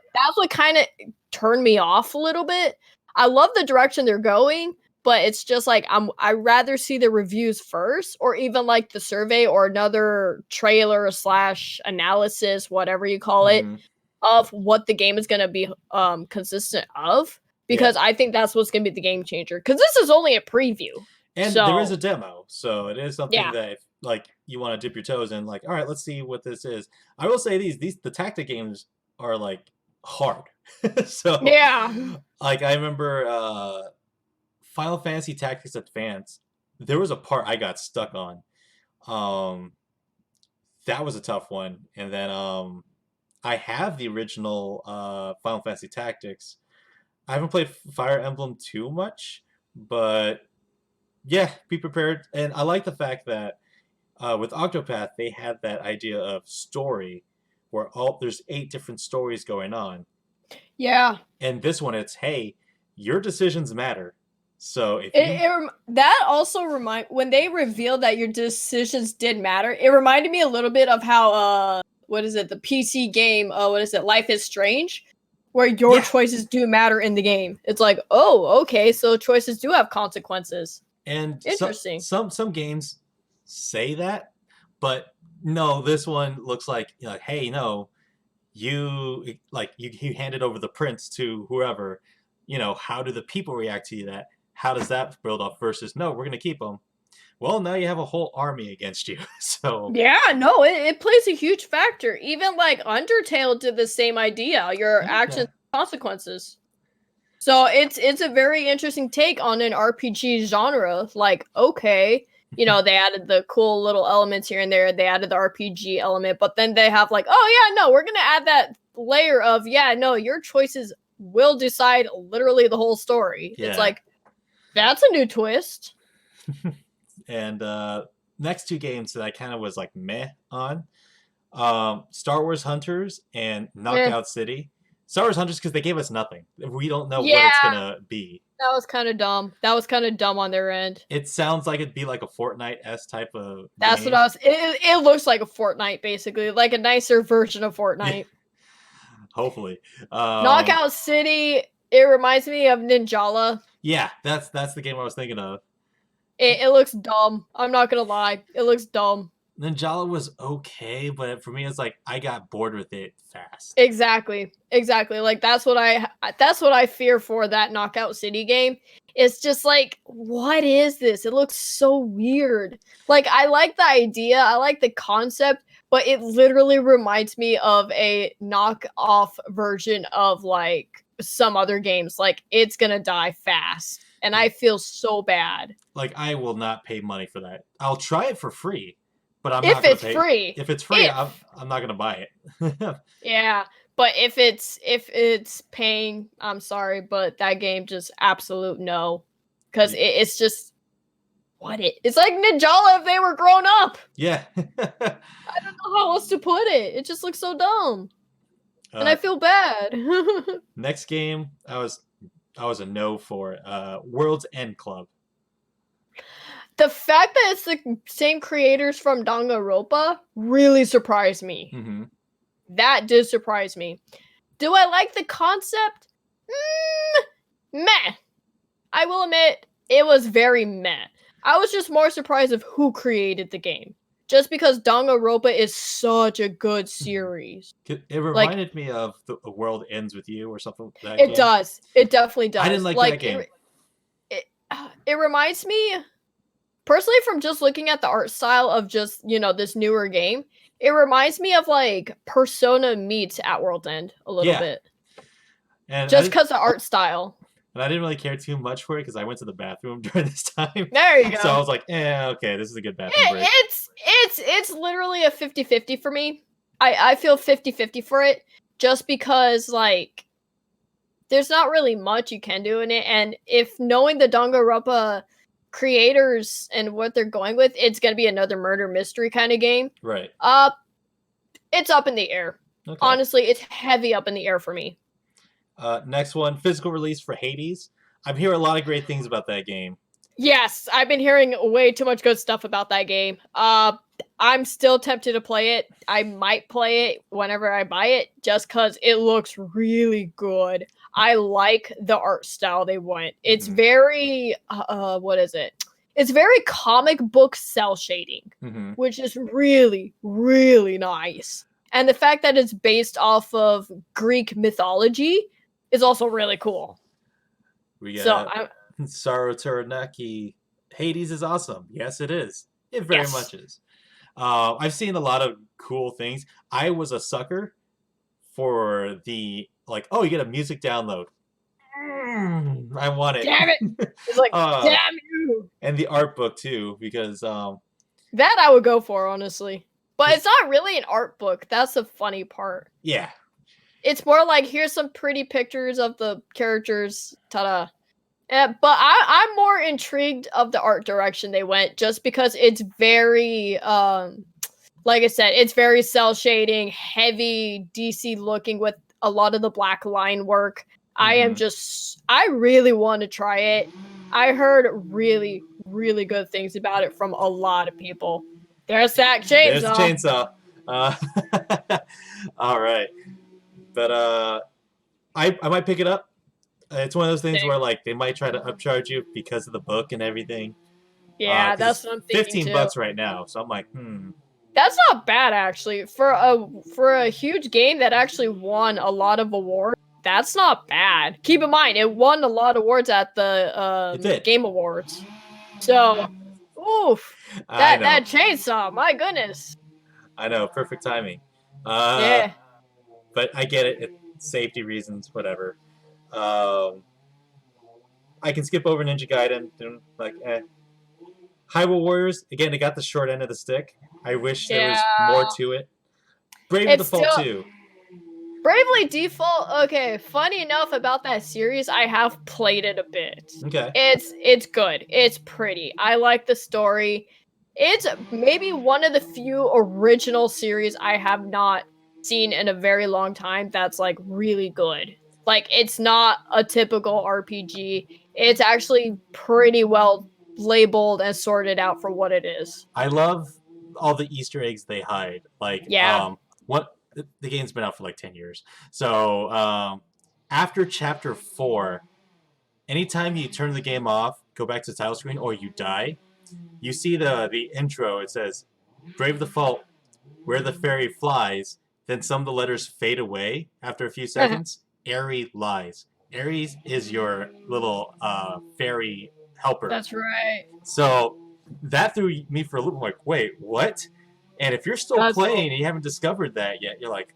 kind of turned me off a little bit. I love the direction they're going, but it's just like I rather see the reviews first, or even like the survey or another trailer slash analysis, whatever you call it, Hmm. of what the game is gonna be consistent of. Yeah. Because I think that's what's gonna be the game changer. Because this is only a preview. And there is a So demo, so it is something yeah. that if like you want to dip your toes in, like, all right, let's see what this is. I will say these the tactic games are like hard. So Yeah. like I remember Final Fantasy Tactics Advance, there was a part I got stuck on. Um that was a tough one. And then I have the original Final Fantasy Tactics. I haven't played Fire Emblem too much, but yeah, be prepared. And I like the fact that with Octopath, they had that idea of story where all there's 8 different stories going on. Yeah. And this one, it's hey, your decisions matter. So if you That also remind when they revealed that your decisions did matter. It reminded me a little bit of how what is it, the PC game, what is it, Life is Strange, where your yeah, choices do matter in the game. It's like, oh, okay, so choices do have consequences. and Interesting. some games say that, but no, this one looks like hey, no, you handed over the prince to whoever. How do the people react to that? How does that build up versus no, we're gonna keep them. Well, now you have a whole army against you. So Yeah, no, it plays a huge factor. Even like Undertale did the same idea. Your okay. actions consequences. So it's a very interesting take on an RPG genre. Like, okay, they added the cool little elements here and there. They added the RPG element, but then they have like, oh yeah, no, we're gonna add that layer of yeah, no, your choices will decide literally the whole story. It's Yeah. like that's a new twist. And next 2 games that I kind of was like meh on, Star Wars Hunters and Eh, Knockout City. Star Wars Hunters because they gave us nothing. We don't know what it's yeah, gonna be. that was kind of dumb. That was kind of dumb on their end. It sounds like it'd be like a Fortnite s type of That's what game. I was. It looks like a Fortnite, basically, like a nicer version of Yeah, Fortnite. hopefully. Knockout City. It reminds me of Ninjala. Yeah, that's the game I was thinking of. It looks dumb. I'm not gonna lie. It looks dumb. Ninjala was okay, but for me, it's like I got bored with it fast. Exactly. Exactly. Like that's what I fear for that Knockout City game. It's just like, what is this? It looks so weird. Like I like the idea, I like the concept, but it literally reminds me of a knockoff version of like some other games. Like it's gonna die fast. And I feel so bad. Like I will not pay money for that. I'll try it for free, but I'm If not gonna it's pay. free. If it's free, I'm If I'm not gonna buy it. Yeah, but if it's paying, I'm sorry, but that game just absolute no, because it's just it's like Ninjala if they were grown up. Yeah. I don't know how else to put it. It just looks so dumb, and I uh, feel bad. next game, I was a no for World's End Club. The fact that it's the same creators from Danganronpa really surprised me. Hmm. That did surprise me. Do I like the concept? Meh. I will admit, it was very meh. I was just more surprised of who created the game. Just because Danganronpa is such a good series. It Like, reminded me of the World Ends with You or something. That it game. does. It definitely I didn't does. like that Like, game. it, it reminds me, personally, from just looking at the art style of just, this newer game, it reminds me of, like, Persona meets At World End a little Yeah, bit. and I Just didn't, because the art style. and I didn't really care too much for it because I went to the bathroom during this time. There you So I go. was like, okay, this is a good bathroom break. It's literally a 50-50 for me. I feel 50-50 for it just because like there's not really much you can do in it, and if knowing the Danganronpa creators and what they're going with, it's gonna be another murder mystery kind of game. Right. Uh, it's up in the air. Okay. Honestly, it's heavy up in the air for me. Next one, physical release for Hades. I'm hearing a lot of great things about that game. Yes, I've been hearing way too much good stuff about that game. I'm still tempted to play it. I might play it whenever I buy it just cuz it looks really good. I like the art style they went. It's Mhm. very what is it? It's very comic book cell shading, Mm-hmm. which is really really nice. And the fact that it's based off of Greek mythology is also really cool. We So, got I Saru Taranaki. Hades is awesome. Yes, it is. It very yes. much is. I've seen a lot of cool things. I was a sucker for the like, oh, you get a music download. I want it. Damn it. It's like, uh, damn you. and the art book too, because That I would go for, honestly. But because it's not really an art book. That's the funny part. yeah, It's more like here's some pretty pictures of the characters. Ta-da. But I'm more intrigued of the art direction they went, just because it's very like I said, it's very cell shading, heavy DC looking with a lot of the black line work. hmm I really want to try it. I heard really, really good things about it from a lot of people. There's that there's the chainsaw. chainsaw. Uh, all right, but I might pick it up. It's one of those things where like they might try to upcharge you because of the book and everything. Yeah, Because that's it's what I'm thinking 15 too. bucks right now, so I'm like, That's not bad actually. For a huge game that actually won a lot of awards. That's not bad. Keep in mind, it won a lot of awards at the it did. Game Awards. So, oof, I that know, chainsaw, my goodness. I know, perfect timing. Uh, Yeah. but I get it. Safety reasons, whatever. Um, I can skip over Ninja Gaiden. Like, Hyrule Warriors again. It got the short end of the stick. I wish there was more Yeah. to it. Brave It's Default still 2. Bravely Default. Okay, funny enough about that series, I have played it a bit. Okay. It's good. It's pretty. I like the story. It's maybe one of the few original series I have not seen in a very long time that's like really good. Like it's not a typical RPG. It's actually pretty well labeled and sorted out for what it is. I love all the Easter eggs they hide. Like, Yeah. what the game's been out for like 10 years. So after chapter 4, anytime you turn the game off, go back to the title screen, or you die, you see the intro. It says, "Brave the Fault, where the fairy flies." Then some of the letters fade away after a few seconds. Airy lies. Aries is your little fairy helper. That's right. So that threw me for a loop. I'm like, wait, what? And if you're still That's playing cool. and you haven't discovered that yet, you're like,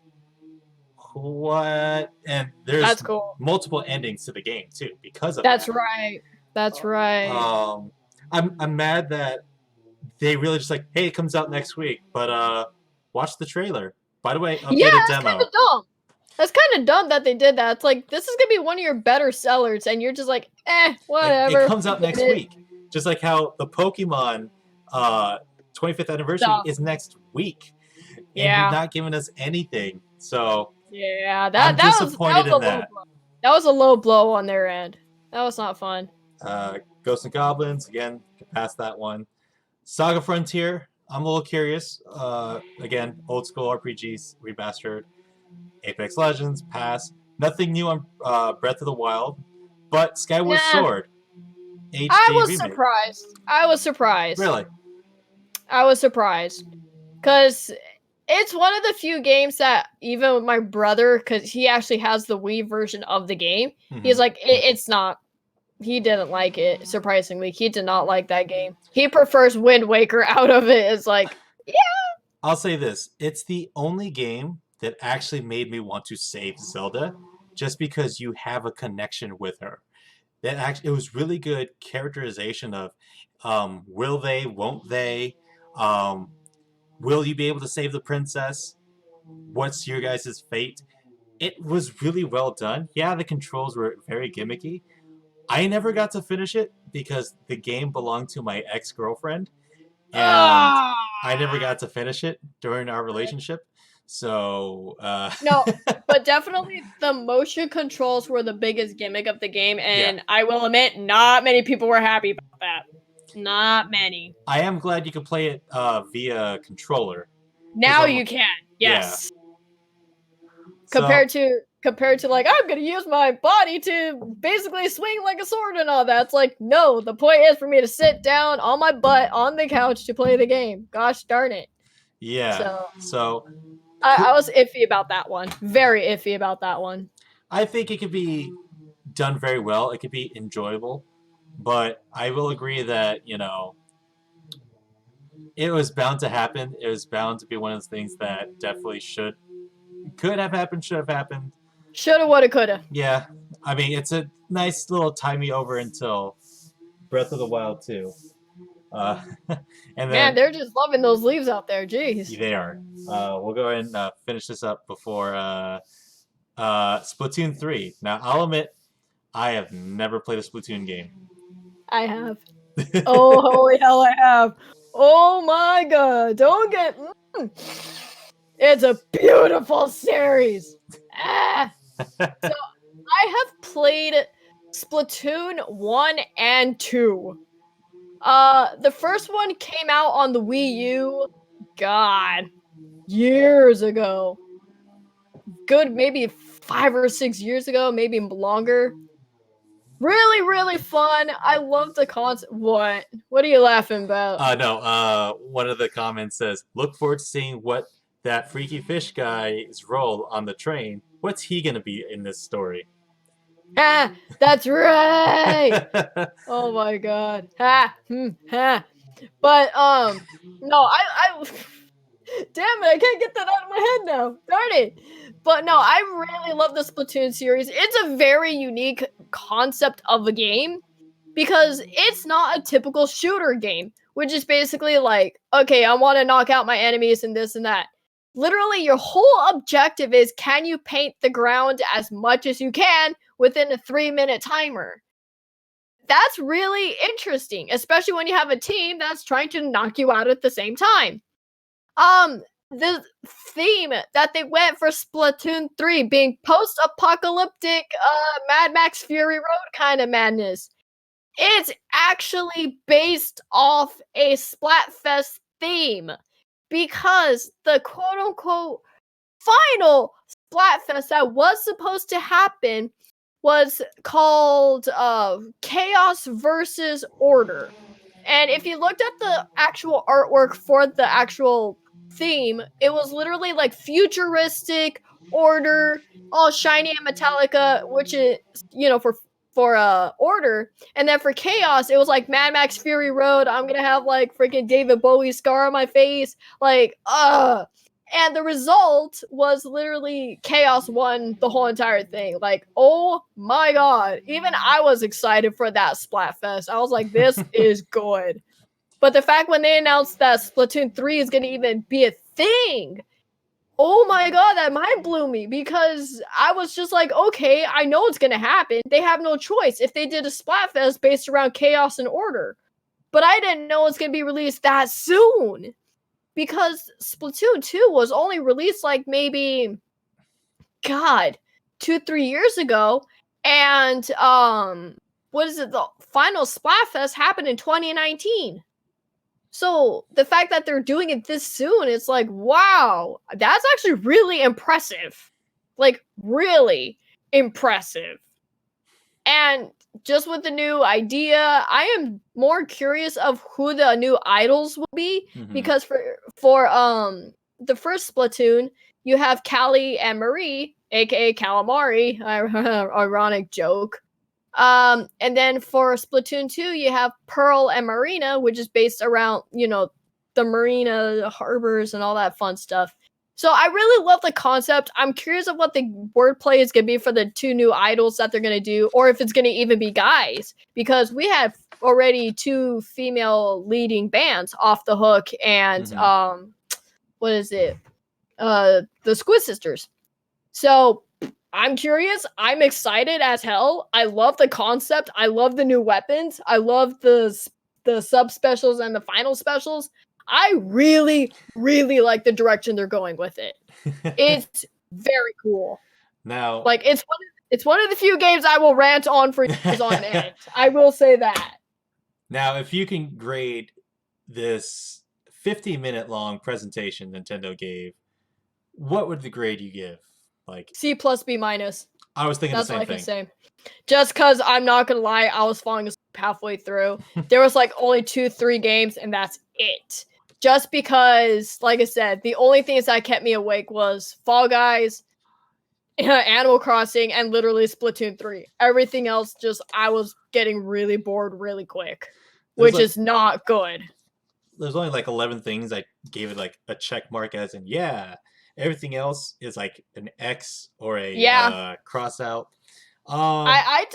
what? And there's That's cool. multiple endings to the game too because of That's that. right. That's right. Um, I'm mad that they really just like, hey, it comes out next week, but watch the trailer. By the way, Yeah, updated that's kind of demo. dumb. That's kind of dumb that they did that. It's like this is gonna be one of your better sellers, and you're just like, Like it whatever. comes We out get next it. week, just like how the Pokemon uh, 25th anniversary Dumb. is next week, and you're Yeah, not giving us anything. So yeah. I'm That disappointed was a in low that. blow. That was a low blow on their end. That was not fun. Ghosts and Goblins, again, past that one. Saga Frontier, I'm a little curious. Again, old school RPGs remastered. Apex Legends, pass. Nothing new on Breath of the Wild, but Skyward Nah, Sword I HD was remake. surprised. I was surprised. Really? I was surprised because it's one of the few games that even with my brother, because he actually has the Wii version of the game, Mm-hmm. he's like, it's not. He didn't like it. Surprisingly, he did not like that game. He prefers Wind Waker out of it. It's like, yeah, I'll say this: it's the only game that actually made me want to save Zelda, just because you have a connection with her. That actually, it was really good characterization of, will they, won't they, um, will you be able to save the princess? What's your guys' fate? It was really well done. Yeah, the controls were very gimmicky. I never got to finish it because the game belonged to my ex girlfriend, and Ah, I never got to finish it during our relationship. So, no, but definitely the motion controls were the biggest gimmick of the game, yeah, and I will admit, not many people were happy about that. Not many. I am glad you could play it via controller because Now you can, yeah. yes. So Compared to like I'm gonna use my body to basically swing like a sword and all that. It's like no, the point is for me to sit down on my butt on the couch to play the game. Gosh darn it. yeah, So so I was iffy about that one. Very iffy about that one. I think it could be done very well. It could be enjoyable, but I will agree that it was bound to happen. It was bound to be one of those things that definitely could have happened, should have happened. Shoulda, woulda, coulda. Yeah, I mean it's a nice little tie me over until Breath of the Wild 2. And Man, then they're just loving those leaves out there. Jeez. they are. We'll go ahead and finish this up before Splatoon 3. Now, I'll admit, I have never played a Splatoon game. I have. Oh, holy hell, I have. Oh my god. Don't get. It's a beautiful series. Ah. So I have played Splatoon 1 and 2. The first one came out on the Wii U. God, years ago. Good, maybe 5 or 6 years ago, maybe longer. Really, really fun. I love the concept. What? What are you laughing about? No, one of the comments says, look forward to seeing what that freaky fish guy's role on the train. What's he going to be in this story? Ah, that's right. Oh my god. Ha. Ha. But no, I damn it, I can't get that out of my head now. Darn it. But no, I really love the Splatoon series. It's a very unique concept of a game because it's not a typical shooter game, which is basically like, okay, I want to knock out my enemies and this and that. Literally, your whole objective is can you paint the ground as much as you can within a 3-minute timer? That's really interesting, especially when you have a team that's trying to knock you out at the same time. The theme that they went for Splatoon 3 being post-apocalyptic Mad Max Fury Road kind of madness. It's actually based off a Splatfest theme because the quote unquote final Splatfest that was supposed to happen was called Chaos versus Order. And if you looked at the actual artwork for the actual theme, it was literally like futuristic order, all shiny and metallica, which is for order, and then for chaos, it was like Mad Max Fury Road. I'm gonna have like freaking David Bowie scar on my face, like and the result was literally Chaos won the whole entire thing. Like, oh my god. Even I was excited for that Splatfest. I was like, this is good. But the fact when they announced that Splatoon 3 is going to even be a thing, oh my god, that mind blew me because I was just like, okay, I know it's going to happen. They have no choice if they did a Splatfest based around Chaos and Order. But I didn't know it's going to be released that soon because Splatoon 2 was only released like maybe, God, 2-3 years ago. And, what is it? The final Splatfest happened in 2019. So the fact that they're doing it this soon, it's like, wow, that's actually really impressive. Like, really impressive. And just with the new idea, I am more curious of who the new idols will be because for the first Splatoon, you have Callie and Marie, aka Calamari, ironic joke. And then for Splatoon 2, you have Pearl and Marina, which is based around, the marina harbors and all that fun stuff. So I really love the concept. I'm curious of what the wordplay is going to be for the two new idols that they're going to do, or if it's going to even be guys, because we have already 2 female leading bands, Off the Hook and what is it? The Squid Sisters. So I'm curious. I'm excited as hell. I love the concept. I love the new weapons. I love the sub specials and the final specials. I really, really like the direction they're going with it. It's very cool. Now, Like it's one of the few games I will rant on for years on end. I will say that. now, if you can grade this 50-minute long presentation Nintendo gave, what would the grade you give? Like, C plus B minus. I was thinking the That's all same I can thing. say. Just because I'm not gonna lie, I was falling asleep halfway through. There was like only 2, 3 games, and that's it. Just because, like I said, the only things that kept me awake was Fall Guys, Animal Crossing, and literally Splatoon 3. Everything else, just I was getting really bored really quick, There's which like is not good. there's only like 11 things I gave it like a check mark as in yeah. Everything else is like an X or a Yeah, cross out. I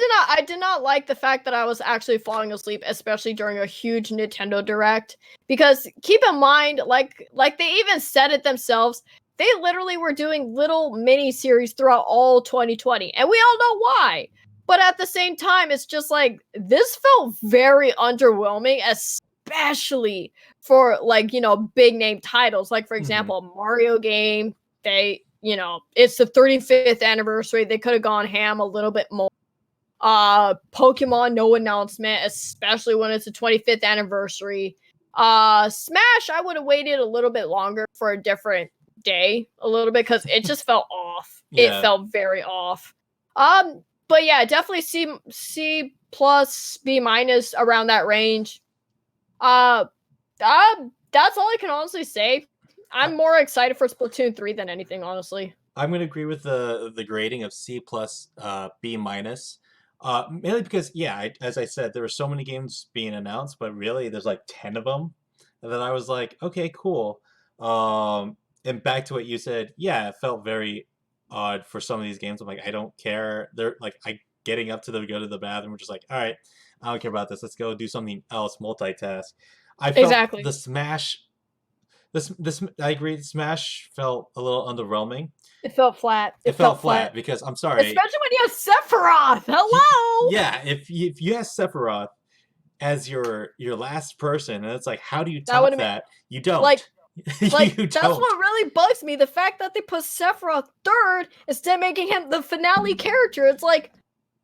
did not like the fact that I was actually falling asleep, especially during a huge Nintendo Direct. Because keep in mind, like they even said it themselves, they literally were doing little mini series throughout all 2020, and we all know why. But at the same time, it's just like this felt very underwhelming, especially for like big name titles. Like for Mhm. example, Mario game. It's the 35th anniversary. They could have gone ham a little bit more. Pokemon, no announcement, especially when it's the 25th anniversary. Smash, I would have waited a little bit longer for a different day, a little bit, because it just felt off. It Yeah, felt very off. But yeah, definitely C plus B minus around that range. Uh, that's all I can honestly say. I, I'm more excited for Splatoon 3 than anything, honestly. I'm gonna agree with the grading of C plus B minus. Mainly because yeah, as I said, there were so many games being announced, but really there's like 10 of them that I was like, okay, cool. And back to what you said, yeah, it felt very odd for some of these games. I'm like, I don't care. They're like, I getting up to the go to the bathroom, we're just like, all right, I don't care about this. Let's go do something else, multitask. I felt Exactly. the Smash. This I agree. Smash felt a little underwhelming. It felt flat. It It felt felt flat flat. because I'm sorry. Especially when you have Sephiroth. Hello. Yeah, if you have Sephiroth as your last person, and it's like, how do you That would top have been that? You don't. like You that's don't. what really bugs me. The fact that they put Sephiroth third instead of making him the finale character. It's like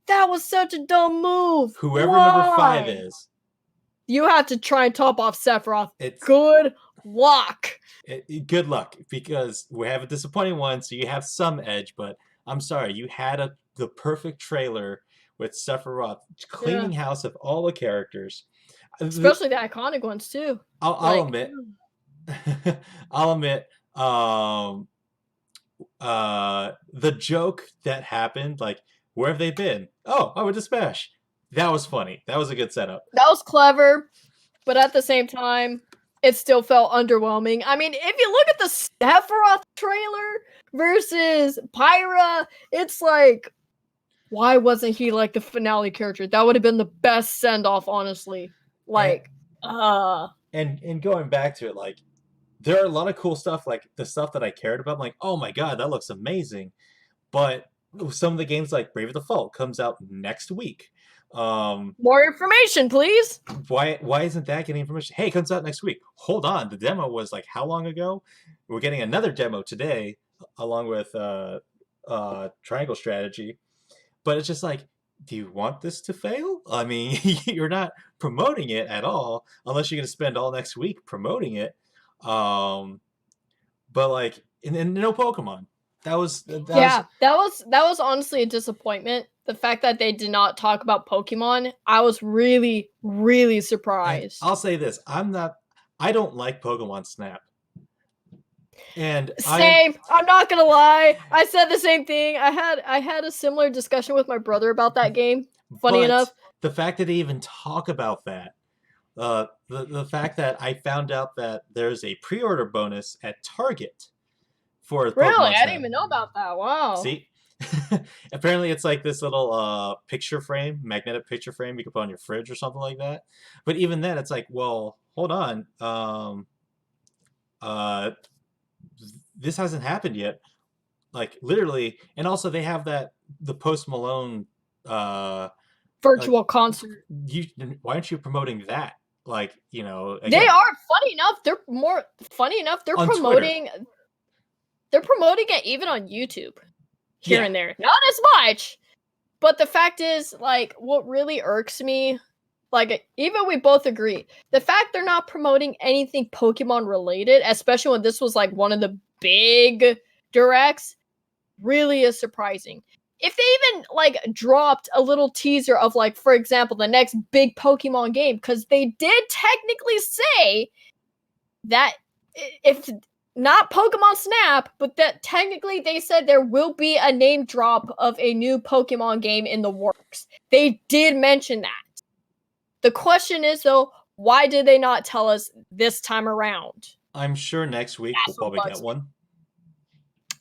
that was such a dumb move. Whoever number five Why? is, You have to try and top off Sephiroth. it's Good luck. good luck because we have a disappointing one, so you have some edge. But I'm sorry, you had the perfect trailer with Sephiroth Yeah. cleaning house of all the characters. Especially the iconic ones too. I'll Like admit, I'll admit, the joke that happened, like, where have they been? Oh, I went to Smash. That was funny. That was a good setup. that was clever, but at the same time, it still felt underwhelming. I mean, if you look at the Sephiroth trailer versus Pyra, it's like, why wasn't he like the finale character? That would have been the best send off, honestly. And, Like, and going back to it, like, there are a lot of cool stuff, like the stuff that I cared about. I'm like, oh my god, that looks amazing. But some of the games, like Brave of the Default, comes out next week. more information, please. Why isn't that getting information? Hey, it comes out next week. Hold on, the demo was like how long ago? We're getting another demo today, along with Triangle Strategy. But it's just like, do you want this to fail? I mean, you're not promoting it at all, unless you're going to spend all next week promoting it. Um, but like, and no Pokemon. That was Yeah, that was honestly a disappointment. The fact that they did not talk about Pokemon, I was really, really and surprised. I'll say this: I don't like Pokemon Snap, and Same. I'm not gonna lie. I said the same thing. I had a similar discussion with my brother about that game. Funny but enough. the fact that they even talk about that, the fact that I found out that there's a pre-order bonus at Target for Really? Pokemon I didn't Snap. even know about that. Wow. See, apparently it's like this little picture frame, magnetic picture frame you can put on your fridge or something like that. But even then, it's like, well, hold on, uh, this hasn't happened yet. like literally, and also they have the Post Malone. Like, Virtual concert. you why aren't you promoting that? Like, They again, are funny enough. They're more funny enough. They're on Twitter. promoting. They're promoting it even on YouTube, here Yeah, and there. Not as much, but the fact is, like, what really irks me, like, even we both agree, the fact they're not promoting anything Pokemon related, especially when this was like one of the big directs, really is surprising. If they even like dropped a little teaser of, like, for example, the next big Pokemon game, because they did technically say that if not Pokemon Snap, but that technically they said there will be a name drop of a new Pokemon game in the works. They did mention that. The question is, though, why did they not tell us this time around? I'm sure next week we'll That's what probably get bugs me. one.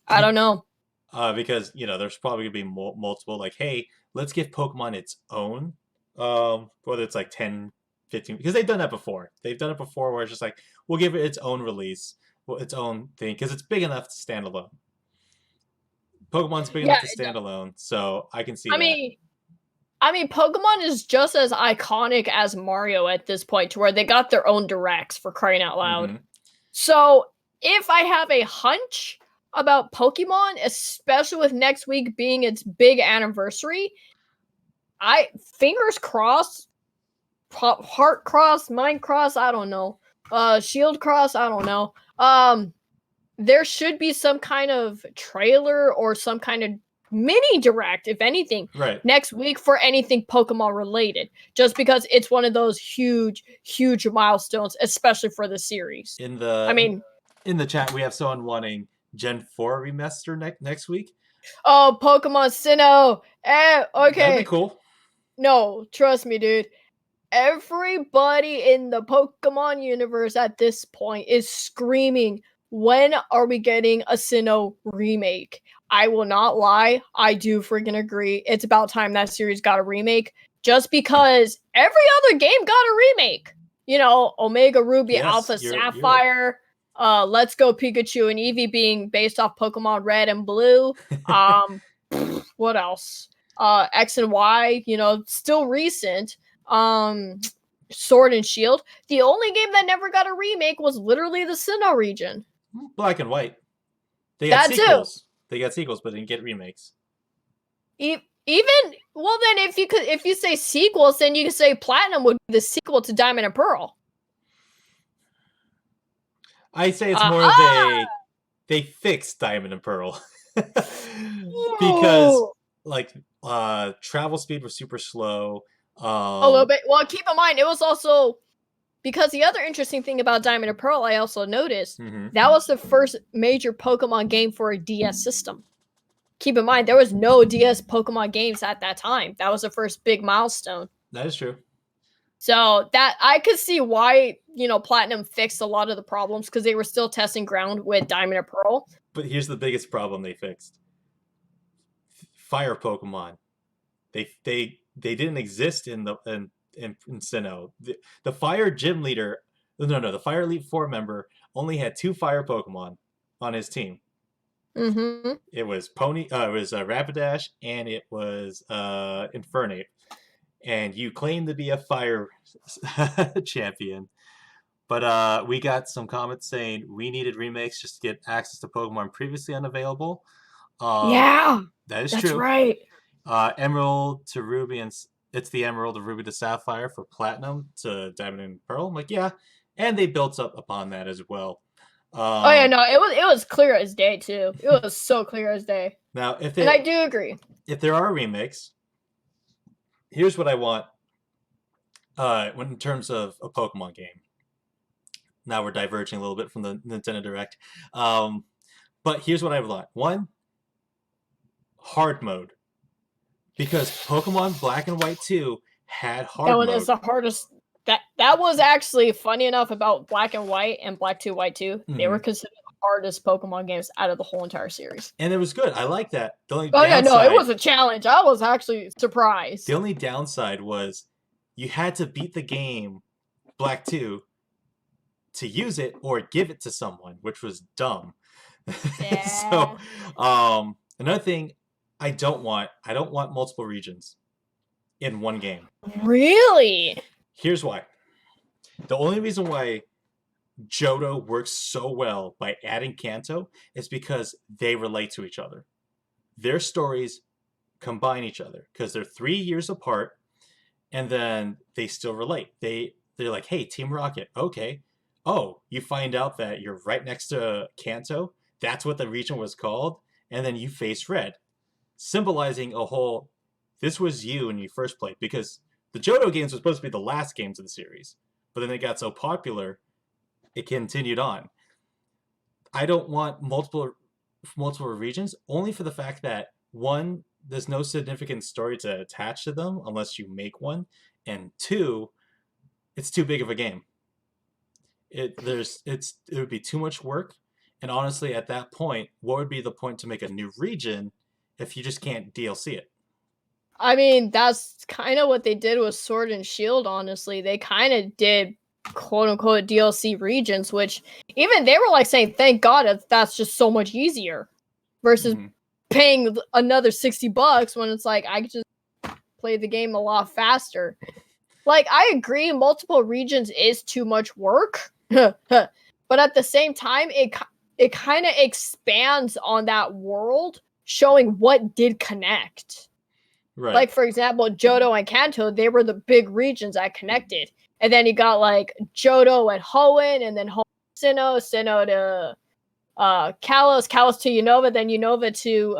I don't know. Because there's probably gonna be multiple, like, hey, let's give Pokemon its own, whether it's like 10, 15, because they've done that before. They've done it before where it's just like, we'll give it its own release, well, its own thing, because it's big enough to stand alone. Pokemon's big Yeah, enough to stand alone, so I can see I that. mean, I mean, Pokemon is just as iconic as Mario at this point, to where they got their own directs, for crying out loud. Hmm. So, if I have a hunch about Pokemon, especially with next week being its big anniversary, I fingers crossed, heart cross, mind cross, I don't know. Shield cross, I don't know. There should be some kind of trailer or some kind of mini direct, if anything, Right. next week for anything Pokemon related. Just because it's one of those huge, huge milestones, especially for the series. In I the mean, in the chat, we have someone wanting Gen 4 remaster next week. oh, Pokemon Sinnoh. That'd be Okay. cool. No, trust me, dude. Everybody in the Pokemon universe at this point is screaming, when are we getting a Sinnoh remake? I will not lie, I do freaking agree. It's about time that series got a remake, just because every other game got a remake. Omega Ruby, Yes, Alpha you're right. Sapphire, Let's Go Pikachu and Eevee being based off Pokemon Red and Blue. Um, what else? X and Y, still recent. um Sword and Shield. The only game that never got a remake was literally the Sinnoh region. Black and White. They got That too. sequels. They got sequels, but didn't get remakes. Even well, then if you say sequels, then you can say Platinum would be the sequel to Diamond and Pearl. I say it's more of Aha! they fixed Diamond and Pearl. Because, Ooh. like, travel speed was super slow. A little bit. Well, keep in mind it was also because the other interesting thing about Diamond and Pearl, I also noticed, Mhm. that was the first major Pokemon game for a DS system. Keep in mind, there was no DS Pokemon games at that time. That was the first big milestone. That is true. So that I could see why, Platinum fixed a lot of the problems, because they were still testing ground with Diamond and Pearl. But here's the biggest problem they fixed: fire Pokemon. They didn't exist in Sinnoh. The fire gym leader, no, the fire elite four member only had two fire Pokemon on his team. Mm-hmm. It was Rapidash, and it was Infernape. And you claim to be a fire champion, but we got some comments saying we needed remakes just to get access to Pokemon previously unavailable. Um, Yeah, that is that's true. right. Emerald to Ruby, and it's the Emerald of Ruby to Sapphire for Platinum to Diamond and Pearl. I'm like, yeah, and they built up upon that as well. Oh yeah, no, it was clear as day too. It was so clear as day, Now, and I do agree. if there are remakes, here's what I want. In terms of a Pokemon game, now we're diverging a little bit from the Nintendo Direct. But here's what I would want: one, hard mode, because Pokemon Black and White 2 had That hard one is mode. the hardest. That was actually funny enough about Black and White and Black 2, White 2. They were Mhm. considered the hardest Pokemon games out of the whole entire series. And it was good. I like that. The only Oh yeah, no, it downside was a challenge. I was actually the surprised. only downside was you had to beat the game Black 2 to use it or give it to someone, which was dumb. So, Yeah. another thing I don't want multiple regions in one game. Really? Here's why. The only reason why Johto works so well by adding Kanto is because they relate to each other. Their stories combine each other because they're 3 years apart, and then they still relate. They're like, hey, Team Rocket, okay. Oh, you find out that you're right next to Kanto. That's what the region was called, and then you face Red, symbolizing a whole. This was you when you first played because the Johto games were supposed to be the last games of the series, but then they got so popular it continued on. I don't want multiple regions only for the fact that one, there's no significant story to attach to them unless you make one, and two, it's too big of a game. It would be too much work, and honestly, at that point, what would be the point to make a new region if you just can't DLC it? I mean, that's kind of what they did with Sword and Shield, honestly. They kind of did quote unquote DLC regions, which even they were like saying, thank God that's just so much easier versus Mm-hmm. paying another $60 when it's like I could just play the game a lot faster. Like, I agree, multiple regions is too much work, but at the same time, it kind of expands on that world, showing what did connect. Right. Like for example, Johto and Kanto, they were the big regions that connected. And then you got like Johto and Hoenn, and then Hoenn Sinnoh to Kalos, Kalos to Unova, then Unova to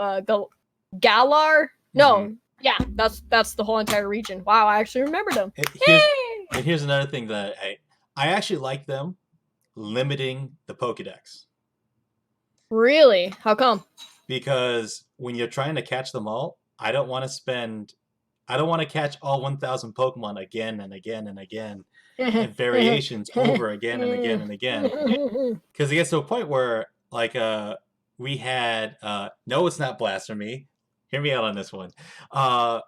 Galar. Mm-hmm. No, yeah, that's the whole entire region. Wow, I actually remembered them. It, here's Yay! and here's another thing that I actually like them limiting the Pokedex Really? How come? because when you're trying to catch them all, I don't want to catch all 1,000 Pokemon again and again and again and variations over again and again and again because it gets to a point where like we had no, it's not blasphemy. Hear me out on this one, uh,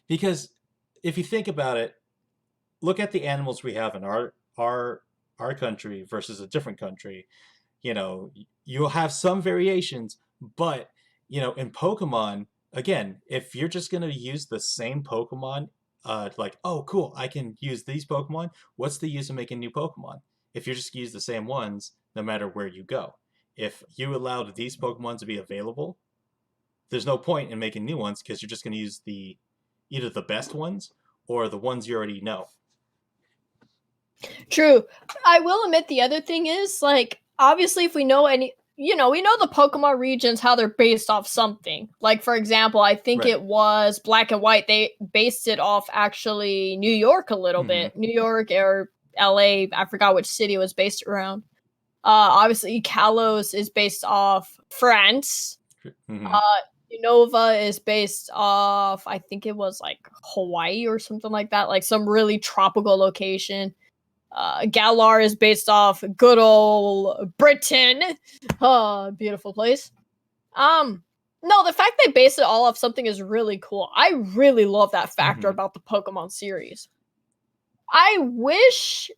because if you think about it, look at the animals we have in our country versus a different country. You know, you'll have some variations, but in Pokemon, again, if you're just gonna use the same Pokemon, like, oh, cool, I can use these Pokemon. What's the use of making new Pokemon if you're just gonna use the same ones no matter where you go? If you allowed these Pokemon to be available, there's no point in making new ones because you're just gonna use the either the best ones or the ones you already know. True. I will admit the other thing is like obviously if we know any we know the Pokemon regions how they're based off something. Like for example, I think Right. it was Black and White. They based it off actually New York a little Mm-hmm. bit. New York or LA, I forgot which city it was based around. Obviously Kalos is based off France. Mm-hmm. Uh Unova is based off I think it was like Hawaii or something like that, like some really tropical location. Galar is based off good old Britain. Beautiful place. Um, no, the fact they base it all off something is really cool. I really love that factor Mm-hmm. about the Pokemon series. I wish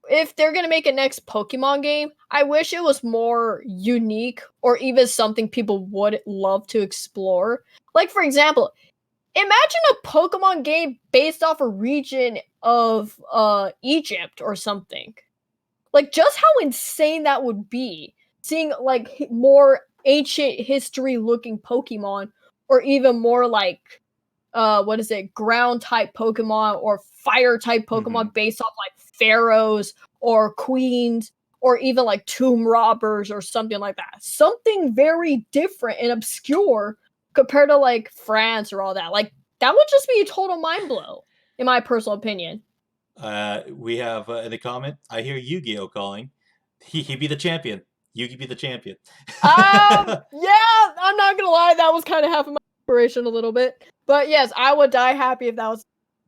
if they're gonna make a next Pokemon game, I wish it was more unique or even something people would love to explore. Like for example, imagine a Pokemon game based off a region of Egypt or something. Like just how insane that would be. Seeing like more ancient history looking Pokemon or even more like what is it, ground type Pokemon or fire type Mm-hmm. Pokemon based off like pharaohs or queens or even like tomb robbers or something like that. Something very different and obscure compared to like France or all that. Like that would just be a total mind blow, in my personal opinion. We have in the comment, I hear Yu-Gi-Oh calling. He be the champion. Yugi be the champion. Yeah, I'm not gonna lie, that was kind of half of my inspiration a little bit. But yes, I would die happy if that was.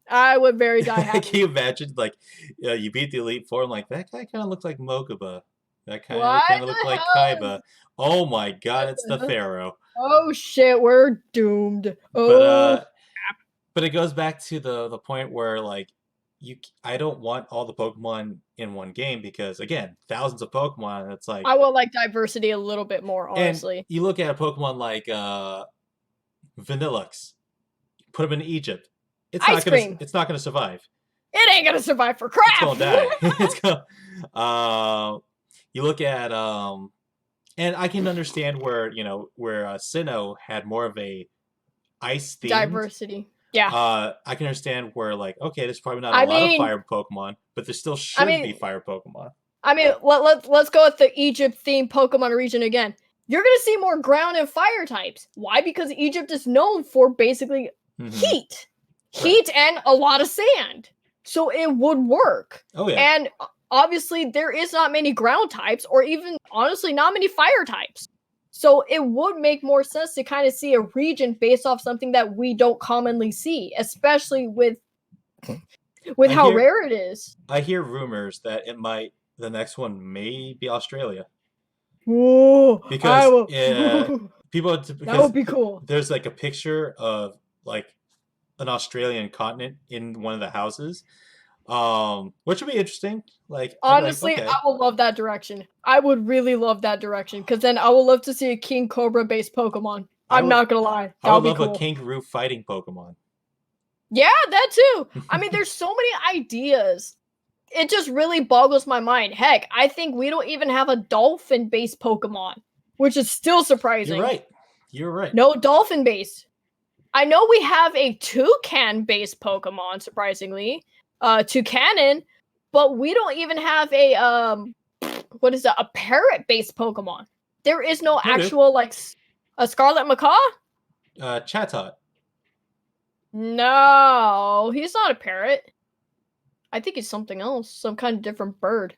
I would very die Can happy. you imagine, like, you beat the Elite Four, I'm like, that guy kind of looks like Mokuba. That guy What kind of looked the like hell is? Kaiba. Oh my god, What it's the the hell? Pharaoh. Oh shit, we're doomed. But Oh, but it goes back to the point where, like, I don't want all the Pokemon in one game because again, thousands of Pokemon. It's like, I would like diversity a little bit more, and honestly. you look at a Pokemon like Vanillux, put him in Egypt. Ice cream. It's not gonna survive. It ain't gonna survive for It's crap. gonna die. It's gonna. You look at and I can understand where where Sinnoh had more of a ice themed. Diversity. Yeah. I can understand where like okay, there's probably not a I lot of mean, fire Pokemon, but there still I should be mean, fire Pokemon. let's go with the Egypt themed Pokemon region again. You're gonna see more ground and fire types. Why? Because Egypt is known for basically Mm-hmm. heat, heat, and a lot of sand. So it would work. Oh yeah. And obviously, there is not many ground types, or even honestly, not many fire types. So it would make more sense to kind of see a region based off something that we don't commonly see, especially with how rare it is. I hear rumors that the next one may be Australia Whoa, I because will. people That would because be cool. there's like a picture of like an Australian continent in one of the houses, which would be interesting. Like I'd be like, Honestly, okay, I would love that direction. I would really love that direction because then I would love to see a King Cobra based Pokemon. I I'm would not gonna lie, I that would would be love a cool. kangaroo fighting Pokemon. Yeah, that too. I mean, there's so many ideas. It just really boggles my mind. Heck, I think we don't even have a dolphin based Pokemon, which is still surprising. You're right. You're right. No dolphin based. I know we have a toucan based Pokemon, surprisingly, Toucanon, but we don't even have a what is that? A parrot based Pokemon. There is no actual like a Scarlet Macaw. Chatot. No, he's not a parrot. I think he's something else, some kind of different bird.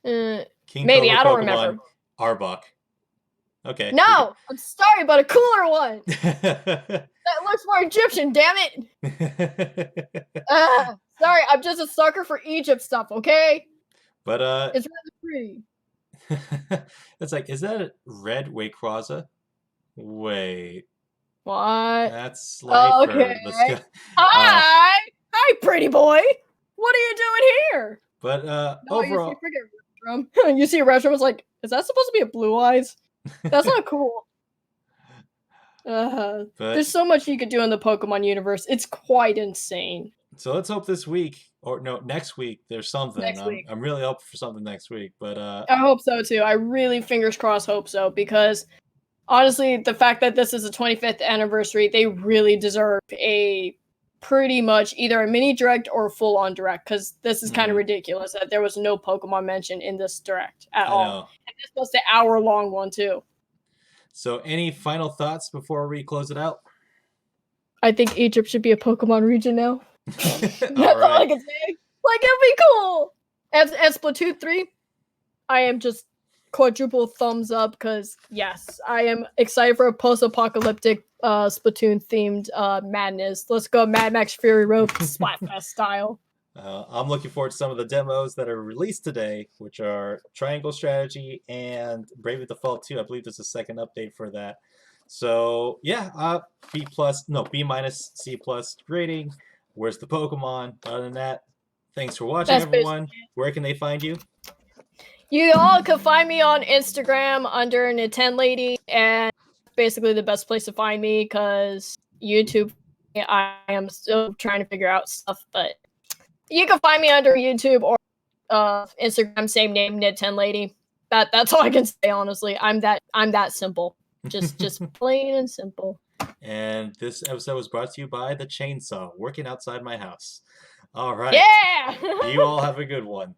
King Maybe Cobra I don't Pokemon, remember. Arbok. Okay. No, I'm sorry, but a cooler one that looks more Egyptian. Damn it! Sorry, I'm just a sucker for Egypt stuff. Okay, But it's really pretty. it's like, is that a red Wayquaza? Wait, What? that's Slifer. Okay. Let's go. Hi, pretty boy. What are you doing here? But No, overall, you see Retro was like, is that supposed to be a Blue Eyes? That's not cool. There's so much you could do in the Pokemon universe. It's quite insane. So let's hope this week, or no, next week, there's something. Next week. I'm really hoping for something next week. But I hope so too. I really fingers crossed hope so because honestly, the fact that this is the 25th anniversary, they really deserve a pretty much either a mini direct or a full on direct because this is kind of ridiculous that there was no Pokemon mentioned in this direct at all. And this was the hour-long one too. So, any final thoughts before we close it out? I think Egypt should be a Pokemon region now. That's all I can say. Like, it'd be cool. As Splatoon 3, I am just quadruple thumbs up because, yes, I am excited for a post-apocalyptic Splatoon-themed madness. Let's go Mad Max Fury Road Splatfest style. I'm looking forward to some of the demos that are released today, which are Triangle Strategy and Bravely Default 2. I believe there's a second update for that. So yeah, B+, no, B-, C+ rating. Where's the Pokemon? Other than that, thanks for watching, everyone. Where can they find you? You all can find me on Instagram under Nintenlady, and basically the best place to find me because YouTube, I am still trying to figure out stuff, but you can find me under YouTube or Instagram, same name, Nintenlady. That's all I can say, honestly. I'm that simple. Just plain and simple. And this episode was brought to you by the chainsaw working outside my house. All right. Yeah. You all have a good one.